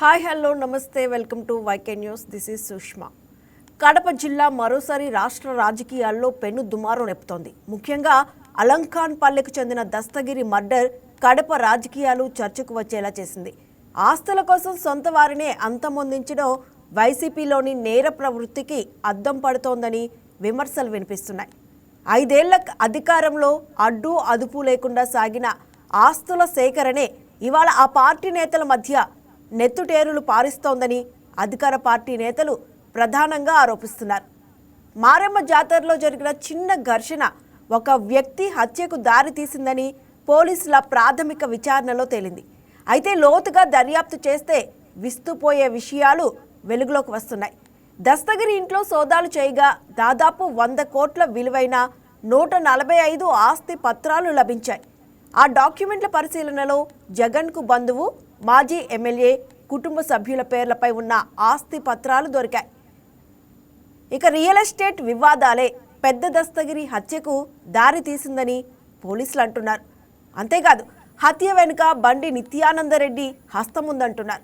Hi hello నమస్తే welcome to YK News. This is Sushma. Kadapa జిల్లా మరోసారి రాష్ట్ర రాజకీయాల్లో పెను దుమారం రేపుతోంది. ముఖ్యంగా అలంఖాన్ పల్లెకు చెందిన దస్తగిరి మర్డర్ కడప రాజకీయాలు చర్చకు వచ్చేలా చేసింది. ఆస్తుల కోసం సొంత వారినే అంతమొందించడం వైసీపీలోని నేర ప్రవృత్తికి అద్దం పడుతోందని విమర్శలు వినిపిస్తున్నాయి. 5 ఏళ్ల అధికారంలో అడ్డు అదుపు లేకుండా సాగిన ఆస్తుల సేకరణే ఇవాళ ఆ పార్టీ నేతల మధ్య నెత్తుటేరులు పారిస్తోందని అధికార పార్టీ నేతలు ప్రధానంగా ఆరోపిస్తున్నారు. మారెమ్మ జాతరలో జరిగిన చిన్న ఘర్షణ ఒక వ్యక్తి హత్యకు దారి తీసిందని పోలీసుల ప్రాథమిక విచారణలో తేలింది. అయితే లోతుగా దర్యాప్తు చేస్తే విస్తుపోయే విషయాలు వెలుగులోకి వస్తున్నాయి. దస్తగిరి ఇంట్లో సోదాలు చేయగా దాదాపు 100 కోట్ల విలువైన 145 ఆస్తి పత్రాలు లభించాయి. ఆ డాక్యుమెంట్ల పరిశీలనలో జగన్కు బంధువు, మాజీ ఎమ్మెల్యే, కుటుంబ సభ్యుల పేర్లపై ఉన్న ఆస్తి పత్రాలు దొరికాయి. ఇక రియల్ ఎస్టేట్ వివాదాలే పెద్ద దస్తగిరి హత్యకు దారి తీసిందని పోలీసులు అంటున్నారు. అంతేకాదు హత్య వెనుక బండి నిత్యానందరెడ్డి హస్తముందంటున్నారు.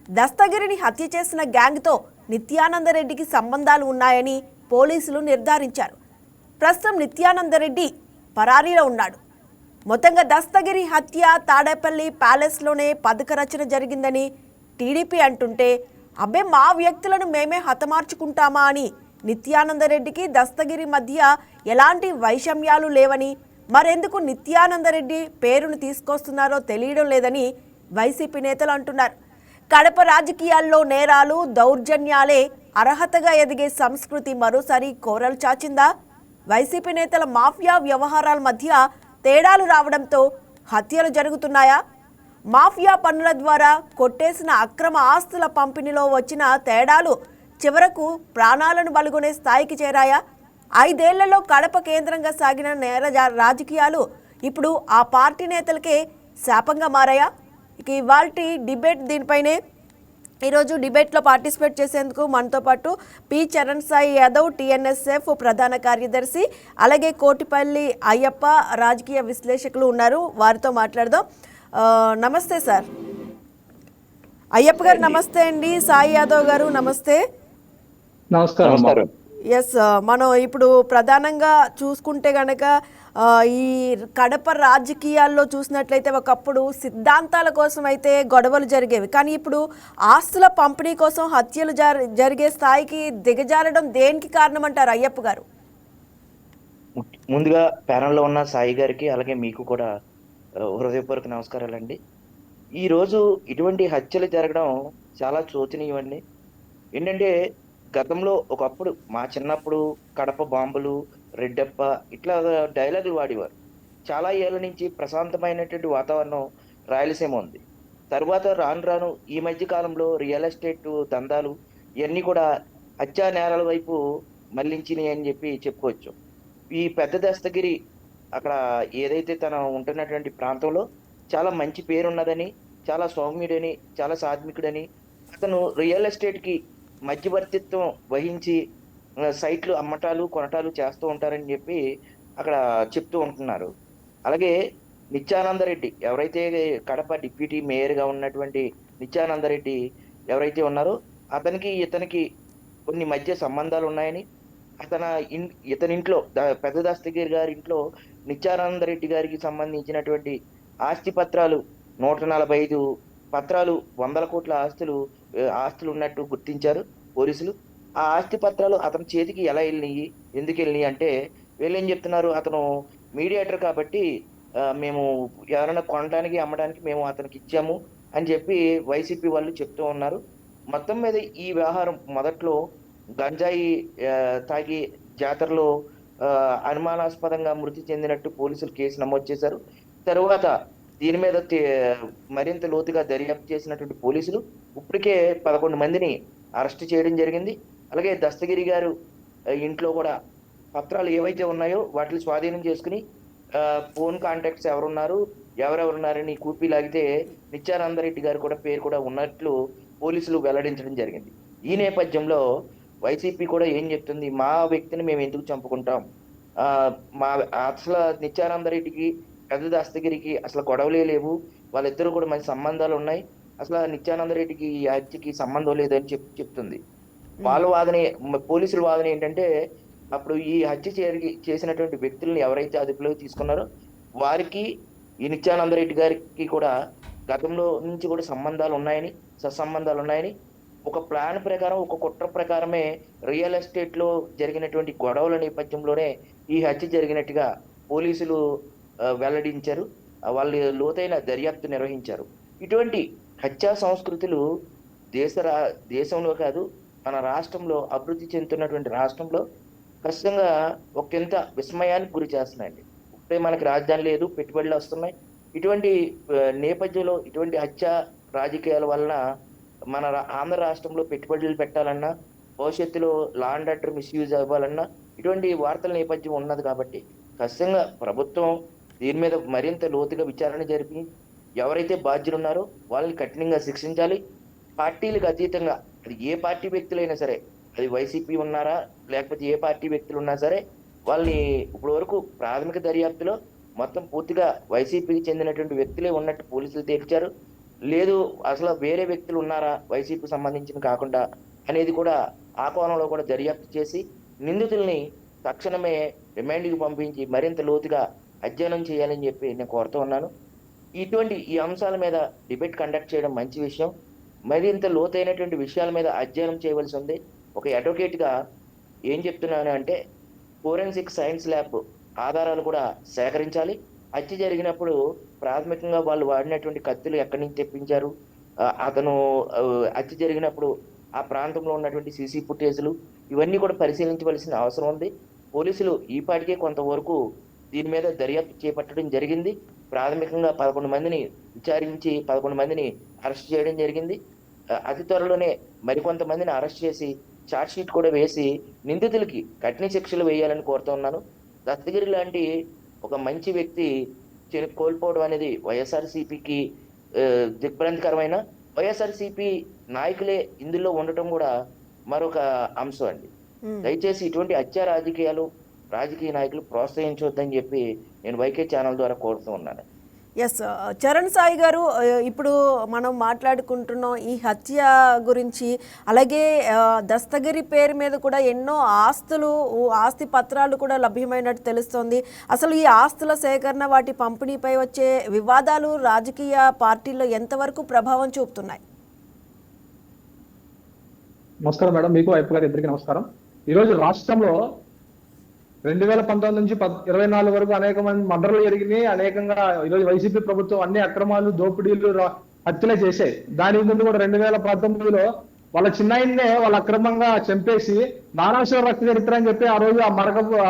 దస్తగిరిని హత్య చేసిన గ్యాంగ్తో నిత్యానందరెడ్డికి సంబంధాలు ఉన్నాయని పోలీసులు నిర్ధారించారు. ప్రస్తుతం నిత్యానందరెడ్డి పరారీలో ఉన్నాడు. మొత్తంగా దస్తగిరి హత్య తాడేపల్లి ప్యాలెస్లోనే పథక రచన జరిగిందని టీడీపీ అంటుంటే, అబ్బే మా వ్యక్తులను మేమే హతమార్చుకుంటామా అని నిత్యానందరెడ్డికి దస్తగిరి మధ్య ఎలాంటి వైషమ్యాలు లేవని, మరెందుకు నిత్యానందరెడ్డి పేరును తీసుకొస్తున్నారో తెలియడం లేదని వైసీపీ నేతలు అంటున్నారు. కడప రాజకీయాల్లో నేరాలు, దౌర్జన్యాలే అర్హతగా ఎదిగే సంస్కృతి మరోసారి కోరలు చాచిందా? వైసీపీ నేతల మాఫియా వ్యవహారాల మధ్య తేడాలు రావడంతో హత్యలు జరుగుతున్నాయా? మాఫియా పన్నుల ద్వారా కొట్టేసిన అక్రమ ఆస్తుల పంపిణీలో వచ్చిన తేడాలు చివరకు ప్రాణాలను బలిగొనే స్థాయికి చేరాయా? 5 ఏళ్లలో కడప కేంద్రంగా సాగిన నేర రాజకీయాలు ఇప్పుడు ఆ పార్టీ నేతలకే శాపంగా మారాయా? ఇక ఇవాల్టి డిబేట్ దీనిపైనే. ఈరోజు డిబేట్లో పార్టిసిపేట్ చేసేందుకు మనతో పాటు పి చరణ్ సాయి యాదవ్, టీఎన్ఎస్ఎఫ్ ప్రధాన కార్యదర్శి, అలాగే కోటిపల్లి అయ్యప్ప రాజకీయ విశ్లేషకులు ఉన్నారు. వారితో మాట్లాడదాం. నమస్తే సార్. అయ్యప్ప గారు నమస్తే అండి. సాయి యాదవ్ గారు నమస్తే. నమస్కారం. ఎస్, మనం ఇప్పుడు ప్రధానంగా చూసుకుంటే గనక ఈ కడప రాజకీయాల్లో చూసినట్లయితే ఒకప్పుడు సిద్ధాంతాల కోసం అయితే గొడవలు జరిగేవి, కానీ ఇప్పుడు ఆస్తుల పంపిణీ కోసం హత్యలు జరిగే స్థాయికి దిగజారడం దేనికి కారణం అంటారు అయ్యప్ప గారు? ముందుగా ప్యానెల్లో ఉన్న సాయి గారికి అలాగే మీకు కూడా హృదయపూర్వక నమస్కారాలండి. ఈరోజు ఇటువంటి హత్యలు జరగడం చాలా శోచనీయమండి. ఏంటంటే గతంలో ఒకప్పుడు మా చిన్నప్పుడు కడప బాంబులు, రెడ్డప్ప ఇట్లా డైలాగులు వాడేవారు. చాలా ఏళ్ళ నుంచి ప్రశాంతమైనటువంటి వాతావరణం రాయలసీమ ఉంది. తర్వాత రాను ఈ మధ్య కాలంలో రియల్ ఎస్టేట్ దందాలు ఇవన్నీ కూడా హత్యా నేరాల వైపు మళ్లించినాయి అని చెప్పుకోవచ్చు. ఈ పెద్ద దస్తగిరి అక్కడ ఏదైతే తను ఉంటున్నటువంటి ప్రాంతంలో చాలా మంచి పేరున్నదని, చాలా సౌమ్యుడని, చాలా సాత్వికుడని, అతను రియల్ ఎస్టేట్కి మధ్యవర్తిత్వం వహించి సైట్లు అమ్మటాలు కొనటాలు చేస్తూ ఉంటారని అక్కడ చెప్తూ ఉంటున్నారు. అలాగే నిత్యానందరెడ్డి ఎవరైతే కడప డిప్యూటీ మేయర్గా ఉన్నటువంటి నిత్యానందరెడ్డి ఎవరైతే ఉన్నారో ఇతనికి కొన్ని మధ్య సంబంధాలు ఉన్నాయని, ఇతని ఇంట్లో పెద్ద దస్తగిరి గారి ఇంట్లో నిత్యానందరెడ్డి గారికి సంబంధించినటువంటి ఆస్తి పత్రాలు 145 పత్రాలు, 100 కోట్ల ఆస్తులు ఉన్నట్టు గుర్తించారు పోలీసులు. ఆ ఆస్తి పత్రాలు అతని చేతికి ఎలా వెళ్ళినాయి, ఎందుకు వెళ్ళినాయి అంటే వీళ్ళు ఏం చెప్తున్నారు, అతను మీడియేటర్ కాబట్టి మేము ఎవరైనా కొనడానికి అమ్మడానికి మేము అతనికి ఇచ్చాము అని వైసీపీ వాళ్ళు చెప్తూ ఉన్నారు. మొత్తం మీద ఈ వ్యవహారం మొదట్లో గంజాయి తాగి జాతరలో అనుమానాస్పదంగా మృతి చెందినట్టు పోలీసులు కేసు నమోదు చేశారు. తరువాత దీని మీద మరింత లోతుగా దర్యాప్తు చేసినటువంటి పోలీసులు ఇప్పటికే 11 మందిని అరెస్ట్ చేయడం జరిగింది. అలాగే దస్తగిరి గారు ఇంట్లో కూడా పత్రాలు ఏవైతే ఉన్నాయో వాటిని స్వాధీనం చేసుకుని ఫోన్ కాంటాక్ట్స్ ఎవరెవరున్నారని కూపీ లాగితే నిత్యానందరెడ్డి గారు కూడా పేరు కూడా ఉన్నట్లు పోలీసులు వెల్లడించడం జరిగింది. ఈ నేపథ్యంలో వైసీపీ కూడా ఏం చెప్తుంది, మా వ్యక్తిని మేము ఎందుకు చంపుకుంటాం, అసలు నిత్యానందరెడ్డికి పెద్ద దస్తగిరికి అసలు గొడవలే లేవు, వాళ్ళిద్దరూ కూడా మంచి సంబంధాలు ఉన్నాయి, అసలు ఆ నిత్యానంద రెడ్డికి ఈ హత్యకి సంబంధం లేదని చెప్తుంది. వాళ్ళ వాదన పోలీసుల వాదన ఏంటంటే అప్పుడు ఈ హత్య చేసినటువంటి వ్యక్తుల్ని ఎవరైతే అదుపులోకి తీసుకున్నారో వారికి ఈ నిత్యానంద రెడ్డి గారికి కూడా గతంలో నుంచి కూడా సంబంధాలు ఉన్నాయని, సత్సంబంధాలు ఉన్నాయని, ఒక ప్లాన్ ప్రకారం, ఒక కుట్ర ప్రకారమే రియల్ ఎస్టేట్ లో జరిగినటువంటి గొడవల నేపథ్యంలోనే ఈ హత్య జరిగినట్టుగా పోలీసులు వెల్లడించారు. వాళ్ళు లోతైన దర్యాప్తు నిర్వహించారు. ఇటువంటి హత్యా సంస్కృతులు దేశంలో కాదు, మన రాష్ట్రంలో, అభివృద్ధి చెందుతున్నటువంటి రాష్ట్రంలో ఖచ్చితంగా ఒకంత విస్మయానికి గురి చేస్తున్నాయండి. ఇప్పుడే మనకి రాజధాని లేదు, పెట్టుబడులు వస్తున్నాయి. ఇటువంటి నేపథ్యంలో ఇటువంటి హత్య రాజకీయాల వలన మన ఆంధ్ర రాష్ట్రంలో పెట్టుబడులు పెట్టాలన్నా, భవిష్యత్తులో లా అండ్ ఆర్డర్ మిస్యూజ్ అవ్వాలన్నా ఇటువంటి వార్తల నేపథ్యం ఉన్నది కాబట్టి ఖచ్చితంగా ప్రభుత్వం దీని మీద మరింత లోతుగా విచారణ జరిపి ఎవరైతే బాధ్యులు ఉన్నారో వాళ్ళని కఠినంగా శిక్షించాలి. పార్టీలకు అతీతంగా అది ఏ పార్టీ వ్యక్తులైనా సరే, అది వైసీపీ ఉన్నారా లేకపోతే ఏ పార్టీ వ్యక్తులు ఉన్నా సరే, వాళ్ళని ఇప్పటి వరకు ప్రాథమిక దర్యాప్తులో మొత్తం పూర్తిగా వైసీపీకి చెందినటువంటి వ్యక్తులే ఉన్నట్టు పోలీసులు తేల్చారు. లేదు అసలు వేరే వ్యక్తులు ఉన్నారా వైసీపీకి సంబంధించిన కాకుండా అనేది కూడా ఆ కోణంలో కూడా దర్యాప్తు చేసి నిందితుల్ని తక్షణమే రిమాండ్కి పంపించి మరింత లోతుగా అధ్యయనం చేయాలని చెప్పి నేను కోరుతూ ఉన్నాను. ఈ అంశాల మీద డిబేట్ కండక్ట్ చేయడం మంచి విషయం. మరింత లోతైనటువంటి విషయాల మీద అధ్యయనం చేయవలసి ఉంది. ఒక అడ్వకేట్గా ఏం చెప్తున్నాను అంటే, ఫోరెన్సిక్ సైన్స్ ల్యాబ్ ఆధారాలు కూడా సేకరించాలి. హత్య జరిగినప్పుడు ప్రాథమికంగా వాళ్ళు వాడినటువంటి కత్తులు ఎక్కడి నుంచి తెప్పించారు, అతను హత్య జరిగినప్పుడు ఆ ప్రాంతంలో ఉన్నటువంటి సీసీ ఫుటేజ్లు ఇవన్నీ కూడా పరిశీలించవలసిన అవసరం ఉంది. పోలీసులు ఈపాటికే కొంతవరకు దీని మీద దర్యాప్తు చేపట్టడం జరిగింది. ప్రాథమికంగా 11 మందిని విచారించి 11 మందిని అరెస్ట్ చేయడం జరిగింది. అతి త్వరలోనే మరికొంతమందిని అరెస్ట్ చేసి ఛార్జ్షీట్ కూడా వేసి నిందితులకి కఠిన శిక్షలు వేయాలని కోరుతున్నాను. దస్తగిరి లాంటి ఒక మంచి వ్యక్తి కోల్పోవడం అనేది వైఎస్ఆర్సీపీకి దిగ్భ్రాంతికరమైన, వైఎస్ఆర్సీపీ నాయకులే ఇందులో ఉండటం కూడా మరొక అంశం అండి. దయచేసి ఇటువంటి హత్య రాజకీయ నాయకులు ప్రోత్సహించవద్దని చెప్పి నేను వైకే ఛానల్ ద్వారా కోరుతూ ఉన్నాను. ఎస్ చరణ్ సాయి గారు, ఇప్పుడు మనం మాట్లాడుకుంటున్నాం ఈ హత్య గురించి. అలాగే దస్తగిరి పేరు మీద కూడా ఎన్నో ఆస్తి పత్రాలు కూడా లభ్యమైనట్టు తెలుస్తోంది. అసలు ఈ ఆస్తుల సేకరణ, వాటి పంపిణీపై వచ్చే వివాదాలు రాజకీయ పార్టీల్లో ఎంతవరకు ప్రభావం చూపుతున్నాయి? నమస్కారం మేడం, మీకు వైపు గారు ఇద్దరికి నమస్కారం. ఈరోజు రాష్ట్రంలో 2019 నుంచి 24 వరకు అనేక మంది మర్డర్లు జరిగినాయి. అనేకంగా ఈరోజు వైసీపీ ప్రభుత్వం అన్ని అక్రమాలు, దోపిడీలు, హత్యలే చేశాయి. దాని ముందు కూడా 2019లో వాళ్ళ చిన్నాయన్నే వాళ్ళు అక్రమంగా చంపేసి నానాశవ రక్త చరిత్ర అని చెప్పి ఆ రోజు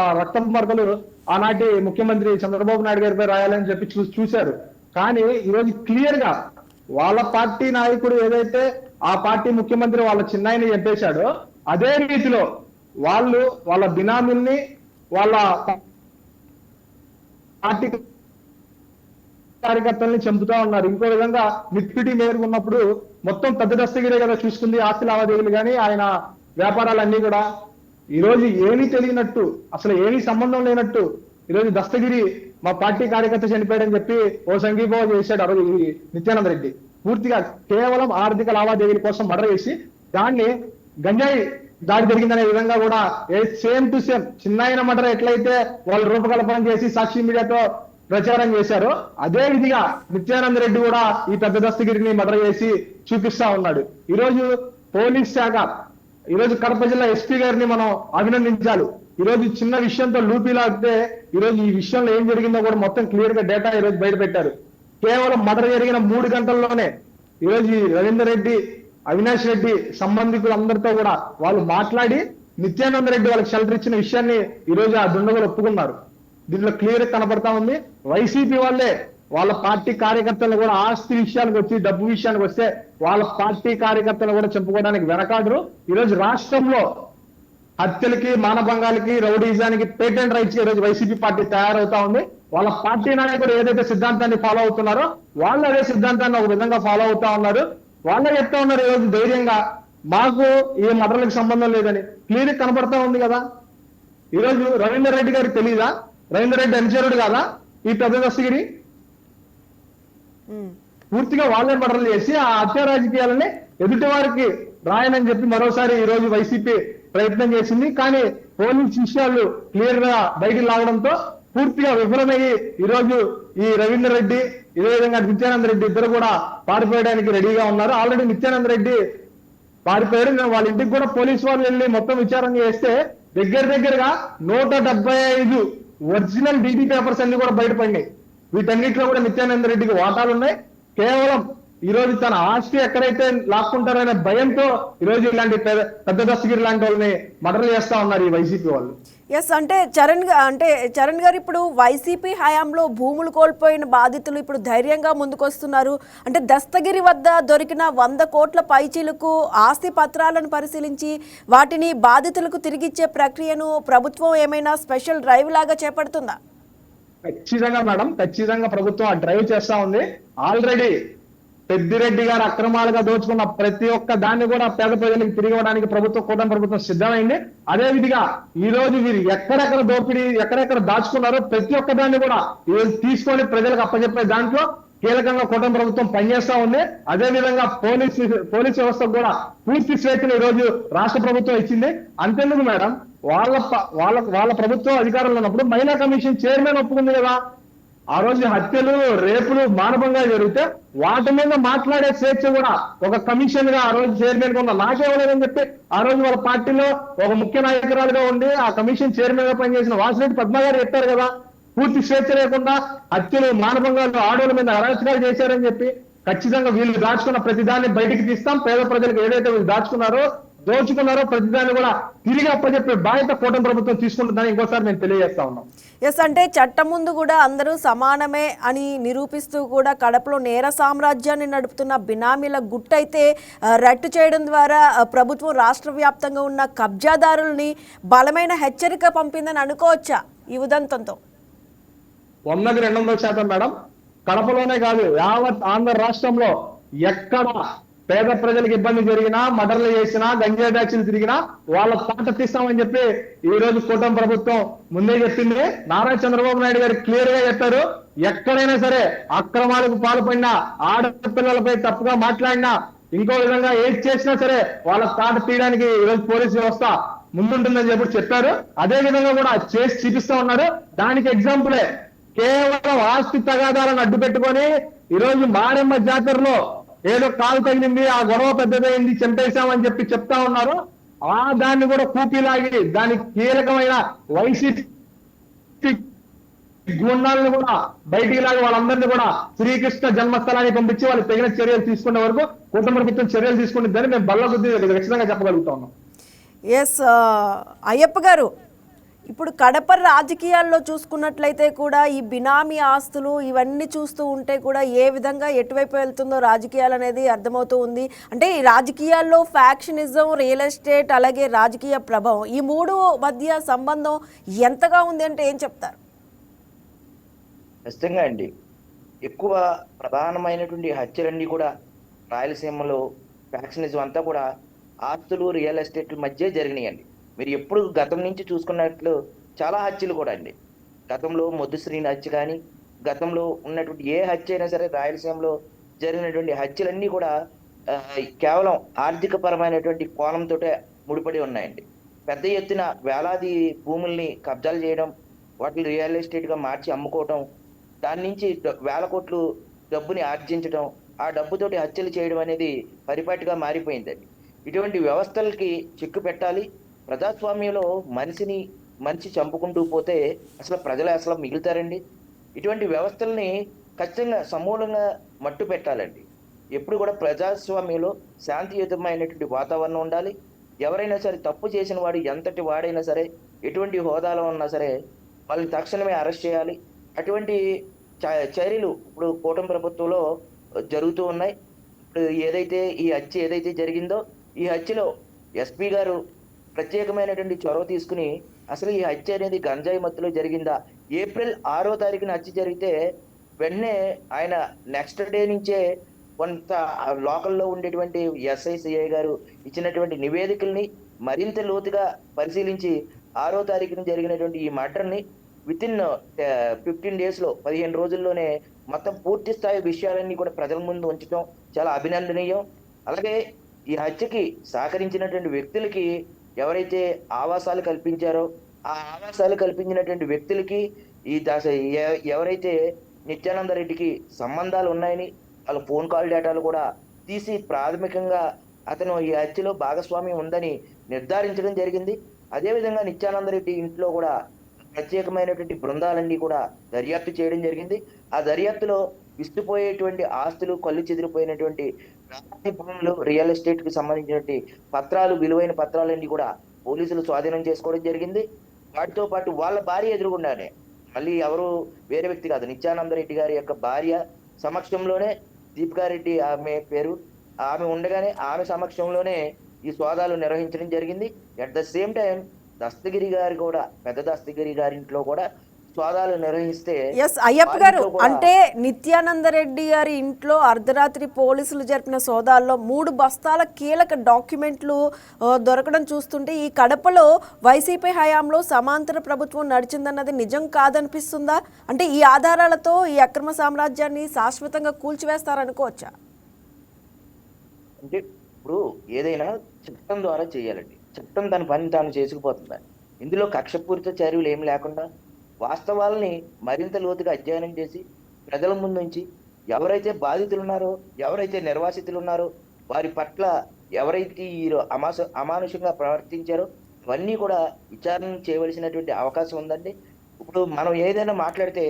ఆ రక్తం మరకలు ఆనాటి ముఖ్యమంత్రి చంద్రబాబు నాయుడు గారిపై రాయాలని చెప్పి చూశారు. కానీ ఈరోజు క్లియర్ గా వాళ్ళ పార్టీ నాయకుడు ఏదైతే ఆ పార్టీ ముఖ్యమంత్రి వాళ్ళ చిన్నాయన్ని చంపేశాడో అదే రీతిలో వాళ్ళు వాళ్ళ బినామీల్ని, వాళ్ళ పార్టీ కార్యకర్తల్ని చంపుతా ఉన్నారు. ఇంకో విధంగా డిప్యూటీ మేయర్ ఉన్నప్పుడు మొత్తం పెద్ద దస్తగిరే కదా చూసుకుంది ఆస్తి లావాదేవీలు కానీ ఆయన వ్యాపారాలన్నీ కూడా. ఈరోజు ఏమీ తెలియనట్టు, అసలు ఏమీ సంబంధం లేనట్టు ఈరోజు దస్తగిరి మా పార్టీ కార్యకర్త చనిపోయాడని చెప్పి ఓ సంఘీభావం చేశాడు ఆ రోజు నిత్యానంద రెడ్డి. పూర్తిగా కేవలం ఆర్థిక లావాదేవీల కోసం మర్డర్ చేసి దాన్ని గంజాయి దాడి జరిగిందనే విధంగా కూడా సేమ్ టు సేమ్ చిన్నాయన మర్డర్ ఎట్లయితే వాళ్ళు రూపకల్పన చేసి సాక్షి మీడియాతో ప్రచారం చేశారో అదే విధిగా నిత్యానంద రెడ్డి కూడా ఈ పెద్ద దస్తగిరిని మర్డర్ చేసి చూపిస్తా ఉన్నాడు. ఈరోజు పోలీస్ శాఖ, ఈరోజు కడప జిల్లా ఎస్పీ గారిని మనం అభినందించాలి. ఈరోజు చిన్న విషయంతో లూపీలాగితే ఈరోజు ఈ విషయంలో ఏం జరిగిందో కూడా మొత్తం క్లియర్ గా డేటా ఈరోజు బయట పెట్టారు. కేవలం మర్డర్ జరిగిన 3 గంటల్లోనే ఈరోజు ఈ రవీందర్ రెడ్డి, అవినాష్ రెడ్డి సంబంధికులందరితో కూడా వాళ్ళు మాట్లాడి నిత్యానంద రెడ్డి వాళ్ళకి షెల్టర్ ఇచ్చిన విషయాన్ని ఈరోజు ఆ దుండగులు ఒప్పుకున్నారు. దీంట్లో క్లియర్ కనపడతా ఉంది. వైసీపీ వాళ్ళే వాళ్ళ పార్టీ కార్యకర్తలను కూడా ఆస్తి విషయానికి వచ్చి, డబ్బు విషయానికి వస్తే వాళ్ళ పార్టీ కార్యకర్తలను కూడా చెప్పుకోవడానికి వెనకాడరు. ఈరోజు రాష్ట్రంలో హత్యలకి, మానభంగాలకి, రౌడీజానికి పేటెంట్ రైట్స్ ఈరోజు వైసీపీ పార్టీ తయారవుతా ఉంది. వాళ్ళ పార్టీ నాయకులు ఏదైతే సిద్ధాంతాన్ని ఫాలో అవుతున్నారో వాళ్ళు అదే సిద్ధాంతాన్ని ఒక విధంగా ఫాలో అవుతా ఉన్నారు. వాళ్ళే చెప్తా ఉన్నారు ఈరోజు ధైర్యంగా మాకు ఏ మర్డర్లకు సంబంధం లేదని క్లియర్ కనపడతా ఉంది కదా. ఈరోజు రవీందర్ రెడ్డి గారికి తెలియదా? రవీందర్ రెడ్డి అనుచరుడు కాదా ఈ పెద్ద దస్తగిరి? పూర్తిగా వాళ్ళే మర్డర్లు చేసి ఆ హత్య రాజకీయాలని ఎదుటి వారికి రాయనని చెప్పి మరోసారి ఈ రోజు వైసీపీ ప్రయత్నం చేసింది. కానీ పోలీస్ విషయాలు క్లియర్ గా బయటికి లాగడంతో పూర్తిగా విఫలమయ్యి ఈ రోజు ఈ రవీందర్ రెడ్డి ఇదే విధంగా నిత్యానంద రెడ్డి ఇద్దరు కూడా పారిపోయడానికి రెడీగా ఉన్నారు. ఆల్రెడీ నిత్యానంద రెడ్డి పారిపోయారు. వాళ్ళ ఇంటికి కూడా పోలీసు వాళ్ళు వెళ్ళి మొత్తం విచారణ చేస్తే దగ్గరగా 175 ఒరిజినల్ డీడీ పేపర్స్ అన్ని కూడా బయటపడినాయి. వీటన్నిటిలో కూడా నిత్యానంద రెడ్డికి వాటాలు ఉన్నాయి. కేవలం ఈ రోజు తన ఆస్తి ఎక్కడైతే లాక్కుంటారనే భయంతో ఈ రోజు ఇలాంటి పెద్ద దస్తగిరి లాంటి వాళ్ళని మర్డర్ చేస్తా ఉన్నారు ఈ వైసీపీ వాళ్ళు. ఎస్, అంటే చరణ్ గారు ఇప్పుడు వైసీపీ హయాంలో భూములు కోల్పోయిన బాధితులు ఇప్పుడు ధైర్యంగా ముందుకొస్తున్నారు. అంటే దస్తగిరి వద్ద దొరికిన 100 కోట్ల పైచీలకు ఆస్తి పత్రాలను పరిశీలించి వాటిని బాధితులకు తిరిగిచ్చే ప్రక్రియను ప్రభుత్వం ఏమైనా స్పెషల్ డ్రైవ్ లాగా చేపడుతుందా? ఖచ్చితంగా మేడం, ఖచ్చితంగా ప్రభుత్వం ఆ డ్రైవ్ చేస్తా ఉంది. ఆల్రెడీ పెద్దిరెడ్డి గారు అక్రమాలుగా దోచుకున్న ప్రతి ఒక్క దాన్ని కూడా పేద ప్రజలకు తిరిగి ఇవ్వడానికి కూటమి ప్రభుత్వం సిద్ధమైంది. అదే విధిగా ఈ రోజు వీరు ఎక్కడెక్కడ దోపిడీ ఎక్కడెక్కడ దాచుకున్నారో ప్రతి ఒక్క దాన్ని కూడా ఈ రోజు తీసుకొని ప్రజలకు అప్పచెప్పే దాంట్లో కీలకంగా కూటమి ప్రభుత్వం పనిచేస్తా ఉంది. అదే విధంగా పోలీస్ వ్యవస్థకు కూడా పూర్తి స్వేచ్ఛను ఈ రోజు రాష్ట్ర ప్రభుత్వం ఇచ్చింది. అంతేందుకు మేడం, వాళ్ళ ప్రభుత్వం అధికారంలో ఉన్నప్పుడు మహిళా కమిషన్ చైర్మన్ ఒప్పుకుంది కదా. ఆ రోజు హత్యలు రేపులు మానవంగా జరిగితే వాటి మీద మాట్లాడే స్వేచ్ఛ కూడా ఒక కమిషన్ గా ఆ రోజు చైర్మన్ గా ఉన్న నాకేమలేదని చెప్పి ఆ రోజు వాళ్ళ పార్టీలో ఒక ముఖ్య నాయకురాలుగా ఉండి ఆ కమిషన్ చైర్మన్ గా పనిచేసిన వాసిరెడ్డి పద్మ గారు చెప్పారు కదా, పూర్తి స్వేచ్ఛ లేకుండా హత్యలు మానవంగాలు ఆడవాళ్ళ మీద అరాచకాలు చేశారని చెప్పి. ఖచ్చితంగా వీళ్ళు దాచుకున్న ప్రతిదాన్ని బయటికి తీస్తాం. పేద ప్రజలకు ఏదైతే వీళ్ళు దోచుకున్నారో ప్రతిదాన్ని కూడా తిరిగి అప్పచెప్పే బాధ్యత కూటమి ప్రభుత్వం తీసుకుంటుందని ఇంకోసారి మేము తెలియజేస్తా ఉన్నాం. ఎస్, అంటే చట్టం ముందు కూడా అందరూ సమానమే అని నిరూపిస్తూ కూడా కడపలో నేర సామ్రాజ్యాన్ని నడుపుతున్న బినామీల గుట్టయితే రట్టు చేయడం ద్వారా ప్రభుత్వం రాష్ట్ర వ్యాప్తంగా ఉన్న కబ్జాదారుల్ని బలమైన హెచ్చరిక పంపిందని అనుకోవచ్చా ఈ ఉదంతంతో? 100కి 200% మేడం. కడపలోనే కాదు, యావత్ ఆంధ్ర రాష్ట్రంలో ఎక్కడ పేద ప్రజలకు ఇబ్బంది జరిగినా, మర్డర్లు చేసినా, గంజాయి బ్యాచ్లు తిరిగినా వాళ్ళ తాట తీస్తామని చెప్పి ఈ రోజు కూటమి ప్రభుత్వం ముందే చెప్పింది. నారా చంద్రబాబు నాయుడు గారు క్లియర్ గా చెప్పారు, ఎక్కడైనా సరే అక్రమాలకు పాల్పడినా, ఆడపిల్లలపై తప్పుగా మాట్లాడినా, ఇంకో విధంగా ఏది చేసినా సరే వాళ్ళ తాట తీయడానికి ఈరోజు పోలీసు వ్యవస్థ ముందుంటుందని చెప్పారు. అదే విధంగా కూడా చేసి చూపిస్తా ఉన్నారు. దానికి ఎగ్జాంపులే కేవలం ఆస్తి తగాదాలను అడ్డు పెట్టుకొని ఈరోజు మారెమ్మ జాతరలో ఏదో కాలు తగిలింది, ఆ గొడవ పెద్దదైంది, చంపేశామని చెప్పి చెప్తా ఉన్నారు. ఆ దాన్ని కూడా కూపీలాగి దానికి కీలకమైన వైసీపీ గుండాలను కూడా బయటికి లాగి వాళ్ళందరినీ కూడా శ్రీకృష్ణ జన్మస్థలానికి పంపించి వాళ్ళు తగిన చర్యలు తీసుకునే వరకు కూటమి ప్రభుత్వం చర్యలు తీసుకుంటుందని మేము బల్ల కొద్ది ఖచ్చితంగా చెప్పగలుగుతా ఉన్నాం. ఎస్, అయ్యప్ప గారు, ఇప్పుడు కడప రాజకీయాల్లో చూసుకున్నట్లయితే కూడా ఈ బినామీ ఆస్తులు ఇవన్నీ చూస్తూ ఉంటే కూడా ఏ విధంగా ఎటువైపు వెళ్తుందో రాజకీయాలు అనేది అర్థమవుతూ ఉంది. అంటే ఈ రాజకీయాల్లో ఫ్యాక్షనిజం, రియల్ ఎస్టేట్, అలాగే రాజకీయ ప్రభావం, ఈ మూడు మధ్య సంబంధం ఎంతగా ఉంది అంటే ఏం చెప్తారు? ఖచ్చితంగా అండి. ఎక్కువ ప్రధానమైనటువంటి హత్యలన్నీ కూడా రాయలసీమలో ఫ్యాక్షనిజం అంతా కూడా ఆస్తులు, రియల్ ఎస్టేట్ మధ్య జరిగినాయండి. మీరు ఎప్పుడు గతం నుంచి చూసుకున్నట్లు చాలా హత్యలు కూడా అండి. గతంలో మొద్దుశ్రీని హత్య కానీ, గతంలో ఉన్నటువంటి ఏ హత్య అయినా సరే రాయలసీమలో జరిగినటువంటి హత్యలన్నీ కూడా కేవలం ఆర్థిక పరమైనటువంటి కోణంతో ముడిపడి ఉన్నాయండి. పెద్ద ఎత్తున వేలాది భూముల్ని కబ్జాలు చేయడం, వాటిని రియల్ ఎస్టేట్గా మార్చి అమ్ముకోవటం, దాని నుంచి వేల కోట్లు డబ్బుని ఆర్జించడం, ఆ డబ్బుతోటి హత్యలు చేయడం అనేది పరిపాటిగా మారిపోయిందండి. ఇటువంటి వ్యవస్థలకి చెక్కు పెట్టాలి. ప్రజాస్వామ్యంలో మనిషి చంపుకుంటూ పోతే అసలు ప్రజలు అసలు మిగులుతారండి? ఇటువంటి వ్యవస్థల్ని ఖచ్చితంగా సమూలంగా మట్టు పెట్టాలండి. ఎప్పుడు కూడా ప్రజాస్వామ్యంలో శాంతియుతమైనటువంటి వాతావరణం ఉండాలి. ఎవరైనా సరే తప్పు చేసిన వాడు ఎంతటి వాడైనా సరే, ఎటువంటి హోదాలో ఉన్నా సరే వాళ్ళని తక్షణమే అరెస్ట్ చేయాలి. అటువంటి చర్యలు ఇప్పుడు కూటమి ప్రభుత్వంలో జరుగుతూ ఉన్నాయి. ఇప్పుడు ఈ హత్య ఏదైతే జరిగిందో, ఈ హత్యలో ఎస్పీ గారు ప్రత్యేకమైనటువంటి చొరవ తీసుకుని అసలు ఈ హత్య అనేది గంజాయి మత్తులో జరిగిందా, ఏప్రిల్ 6వ తారీఖున హత్య జరిగితే వెంటనే ఆయన నెక్స్ట్ డే నుంచే కొంత లోకల్లో ఉండేటువంటి ఎస్ఐసిఐ గారు ఇచ్చినటువంటి నివేదికల్ని మరింత లోతుగా పరిశీలించి 6వ తారీఖున జరిగినటువంటి ఈ మర్డర్ని వితిన్ 15 days లో 15 రోజుల్లోనే మొత్తం పూర్తి స్థాయి విషయాలన్నీ కూడా ప్రజల ముందు ఉంచడం చాలా అభినందనీయం. అలాగే ఈ హత్యకి సహకరించినటువంటి వ్యక్తులకి ఎవరైతే ఆవాసాలు కల్పించారో, ఆ ఆవాసాలు కల్పించినటువంటి వ్యక్తులకి ఈ దశ ఎవరైతే నిత్యానంద రెడ్డికి సంబంధాలు ఉన్నాయని వాళ్ళ ఫోన్ కాల్ డేటాలు కూడా తీసి ప్రాథమికంగా అతను ఈ హత్యలో భాగస్వామ్యం ఉందని నిర్ధారించడం జరిగింది. అదేవిధంగా నిత్యానంద రెడ్డి ఇంట్లో కూడా ప్రత్యేకమైనటువంటి బృందాలన్నీ కూడా దర్యాప్తు చేయడం జరిగింది. ఆ దర్యాప్తులో విస్తుపోయేటువంటి ఆస్తులు, కళ్ళు చెదిరిపోయినటువంటి రాజధాని భూములు, రియల్ ఎస్టేట్ కి సంబంధించినటువంటి పత్రాలు, విలువైన పత్రాలన్నీ కూడా పోలీసులు స్వాధీనం చేసుకోవడం జరిగింది. వాటితో పాటు వాళ్ళ భార్య ఎదురుగుండానే, మళ్ళీ ఎవరు వేరే వ్యక్తి కాదు, నిత్యానంద రెడ్డి గారి యొక్క భార్య సమక్షంలోనే, దీపికారెడ్డి ఆమె పేరు, ఆమె ఉండగానే ఆమె సమక్షంలోనే ఈ సోదాలు నిర్వహించడం జరిగింది. At the same time Dastagiri గారు కూడా, పెద్ద దస్తగిరి గారి ఇంట్లో కూడా సోదాలు నిర్వహిస్తే, ఎస్ అయ్యప్ప గారు, అంటే నిత్యానంద రెడ్డి గారి ఇంట్లో అర్ధరాత్రి పోలీసులు జరిపిన సోదాల్లో 3 బస్తాల కీలక డాక్యుమెంట్లు దొరకడం చూస్తుంటే ఈ కడపలో వైసీపీ హయాంలో సమాంతర ప్రభుత్వం నడిచిందన్నది నిజం కాదనిపిస్తుందా? అంటే ఈ ఆధారాలతో ఈ అక్రమ సామ్రాజ్యాన్ని శాశ్వతంగా కూల్చివేస్తారనుకోవచ్చా? అంటే ఇప్పుడు ఏదైనా చట్టం ద్వారా చేయాలండి. చట్టం తన పని తాను చేసుకుపోతుందని, ఇందులో కక్షపూరిత చర్యలు ఏమి లేకుండా వాస్తవాలని మరింత లోతుగా అధ్యయనం చేసి ప్రజల ముందుంచి ఎవరైతే బాధితులు ఉన్నారో, ఎవరైతే నిర్వాసితులు ఉన్నారో, వారి పట్ల ఎవరైతే ఈ అమానుషంగా ప్రవర్తించారో అవన్నీ కూడా విచారణ చేయవలసినటువంటి అవకాశం ఉందండి. ఇప్పుడు మనం ఏదైనా మాట్లాడితే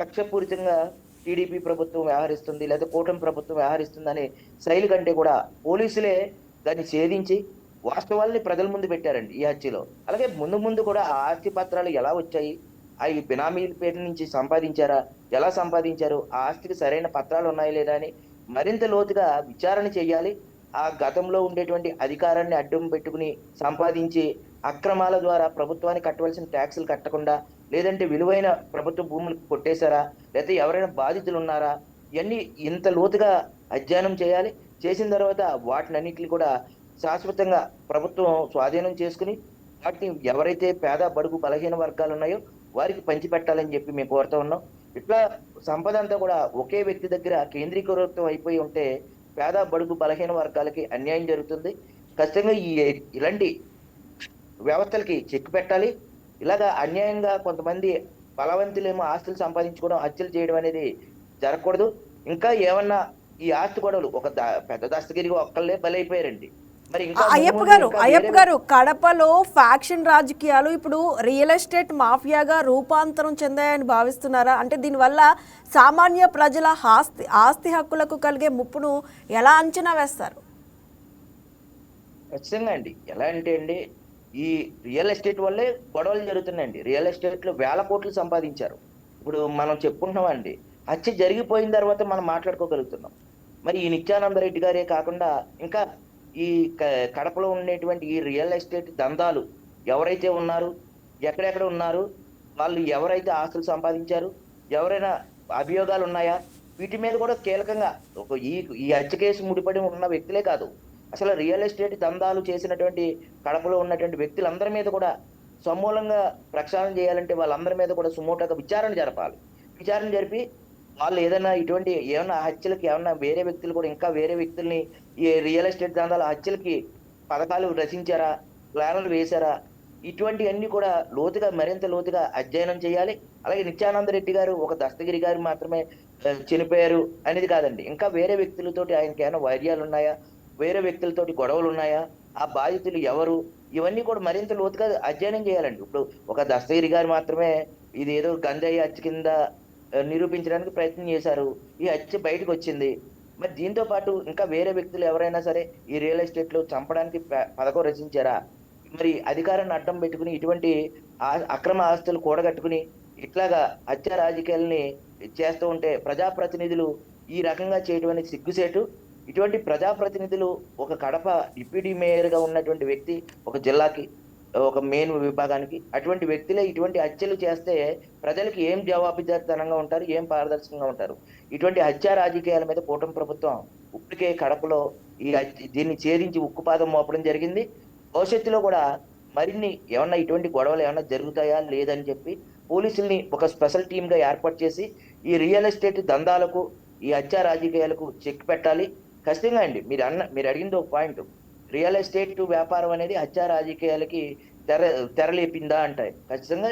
కక్షపూరితంగా టీడీపీ ప్రభుత్వం వ్యవహరిస్తుంది లేదా కూటమి ప్రభుత్వం వ్యవహరిస్తుంది అనే శైలి కంటే కూడా పోలీసులే దాన్ని ఛేదించి వాస్తవాల్ని ప్రజల ముందు పెట్టారండి ఈ హత్యలో. అలాగే ముందు ముందు కూడా ఆ ఆస్తి పత్రాలు ఎలా వచ్చాయి, అవి బినామీల పేరు నుంచి సంపాదించారా, ఎలా సంపాదించారు, ఆ ఆస్తికి సరైన పత్రాలు ఉన్నాయా లేదా అని మరింత లోతుగా విచారణ చేయాలి. ఆ గతంలో ఉండేటువంటి అధికారాన్ని అడ్డం పెట్టుకుని సంపాదించి అక్రమాల ద్వారా ప్రభుత్వానికి కట్టవలసిన ట్యాక్సులు కట్టకుండా, లేదంటే విలువైన ప్రభుత్వ భూములు కొట్టేశారా, లేకపోతే ఎవరైనా బాధితులు ఉన్నారా, ఇవన్నీ ఇంత లోతుగా అధ్యయనం చేయాలి. చేసిన తర్వాత వాటినన్నిటిని కూడా శాశ్వతంగా ప్రభుత్వం స్వాధీనం చేసుకుని వాటిని ఎవరైతే పేద బడుగు బలహీన వర్గాలు ఉన్నాయో వారికి పంచిపెట్టాలని చెప్పి మేము కోరుతూ ఉన్నాం. ఇట్లా సంపద అంతా కూడా ఒకే వ్యక్తి దగ్గర కేంద్రీకృతం అయిపోయి ఉంటే పేద బడుగు బలహీన వర్గాలకి అన్యాయం జరుగుతుంది. ఖచ్చితంగా ఇలాంటి వ్యవస్థలకి చెక్ పెట్టాలి. ఇలాగా అన్యాయంగా కొంతమంది బలవంతులేమో ఆస్తులు సంపాదించుకోవడం, హత్యలు చేయడం అనేది జరగకూడదు. ఇంకా ఏమన్నా ఈ ఆస్తి గొడవలు ఒక పెద్ద దస్తగిరి ఒక్కళ్ళే బలైపోయారండి. మరి ఇంకా అయ్యప్ప గారు, కడపలో ఫ్యాక్షన్ రాజకీయాలు ఇప్పుడు రియల్ ఎస్టేట్ మాఫియాగా రూపాంతరం చెందాయని భావిస్తున్నారా? అంటే దీనివల్ల సామాన్య ప్రజల ఆస్తి హక్కులకు కలిగే ముప్పును ఎలా అంచనా వేస్తారు? ఖచ్చితంగా అండి. ఎలా అంటే అండి, ఈ రియల్ ఎస్టేట్ వల్లే గొడవలు జరుగుతున్నాయండి. రియల్ ఎస్టేట్ లో వేల కోట్లు సంపాదించారు. ఇప్పుడు మనం చెప్పుకుంటున్నాం అండి, హత్య జరిగిపోయిన తర్వాత మనం మాట్లాడుకోగలుగుతున్నాం. మరి ఈ నిత్యానంద రెడ్డి గారే కాకుండా ఇంకా ఈ కడపలో ఉండేటువంటి ఈ రియల్ ఎస్టేట్ దందాలు ఎవరైతే ఉన్నారు, ఎక్కడెక్కడ ఉన్నారు, వాళ్ళు ఎవరైతే ఆస్తులు సంపాదించారు, ఎవరైనా అభియోగాలు ఉన్నాయా, వీటి మీద కూడా కీలకంగా ఈ హత్య కేసు ముడిపడి ఉన్న వ్యక్తులే కాదు, అసలు రియల్ ఎస్టేట్ దందాలు చేసినటువంటి కడపలో ఉన్నటువంటి వ్యక్తులందరి మీద కూడా సమూలంగా ప్రక్షాళన చేయాలంటే వాళ్ళందరి మీద కూడా సుమోటోగా విచారణ జరపాలి. విచారణ జరిపి వాళ్ళు ఏదైనా ఇటువంటి ఏమన్నా హత్యలకి ఏమన్నా వేరే వ్యక్తులు కూడా ఇంకా వేరే వ్యక్తుల్ని ఈ రియల్ ఎస్టేట్ దందాల హత్యలకి పథకాలు రచించారా, ప్లాన్లు వేశారా, ఇటువంటివన్నీ కూడా మరింత లోతుగా అధ్యయనం చేయాలి. అలాగే నిత్యానంద రెడ్డి గారు ఒక దస్తగిరి గారు మాత్రమే చనిపోయారు అనేది కాదండి, ఇంకా వేరే వ్యక్తులతోటి ఆయనకి ఏమైనా వైర్యాలు ఉన్నాయా, వేరే వ్యక్తులతోటి గొడవలు ఉన్నాయా, ఆ బాధితులు ఎవరు, ఇవన్నీ కూడా మరింత లోతుగా అధ్యయనం చేయాలండి. ఇప్పుడు ఒక దస్తగిరి గారు మాత్రమే ఇది ఏదో గంజాయి హత్య కింద నిరూపించడానికి ప్రయత్నం చేశారు, ఈ హత్య బయటకు వచ్చింది. మరి దీంతో పాటు ఇంకా వేరే వ్యక్తులు ఎవరైనా సరే ఈ రియల్ ఎస్టేట్ లో చంపడానికి పథకం రచించారా, మరి అధికారాన్ని అడ్డం పెట్టుకుని ఇటువంటి అక్రమ ఆస్తులు కూడగట్టుకుని ఇట్లాగా హత్య రాజకీయాలని చేస్తూ ఉంటే ప్రజాప్రతినిధులు ఈ రకంగా చేయడం అనేది సిగ్గుసేటు. ఇటువంటి ప్రజాప్రతినిధులు ఒక కడప డిప్యూటీ మేయర్ గా ఉన్నటువంటి వ్యక్తి, ఒక జిల్లాకి ఒక మెయిన్ విభాగానికి, అటువంటి వ్యక్తులే ఇటువంటి హత్యలు చేస్తే ప్రజలకి ఏం జవాబుదారితనంగా ఉంటారు, ఏం పారదర్శకంగా ఉంటారు? ఇటువంటి హత్య రాజకీయాల మీద కూటమి ప్రభుత్వం ఇప్పటికే కడపలో దీన్ని ఛేదించి ఉక్కుపాదం మోపడం జరిగింది. భవిష్యత్తులో కూడా మరిన్ని ఏమన్నా ఇటువంటి గొడవలు ఏమన్నా జరుగుతాయా లేదని చెప్పి పోలీసుల్ని ఒక స్పెషల్ టీమ్గా ఏర్పాటు చేసి ఈ రియల్ ఎస్టేట్ దందాలకు, ఈ హత్య రాజకీయాలకు చెక్ పెట్టాలి. ఖచ్చితంగా అండి, మీరు అడిగింది ఒక పాయింట్. రియల్ ఎస్టేట్ వ్యాపారం అనేది హత్య రాజకీయాలకి తెరలేపిందా అంటే ఖచ్చితంగా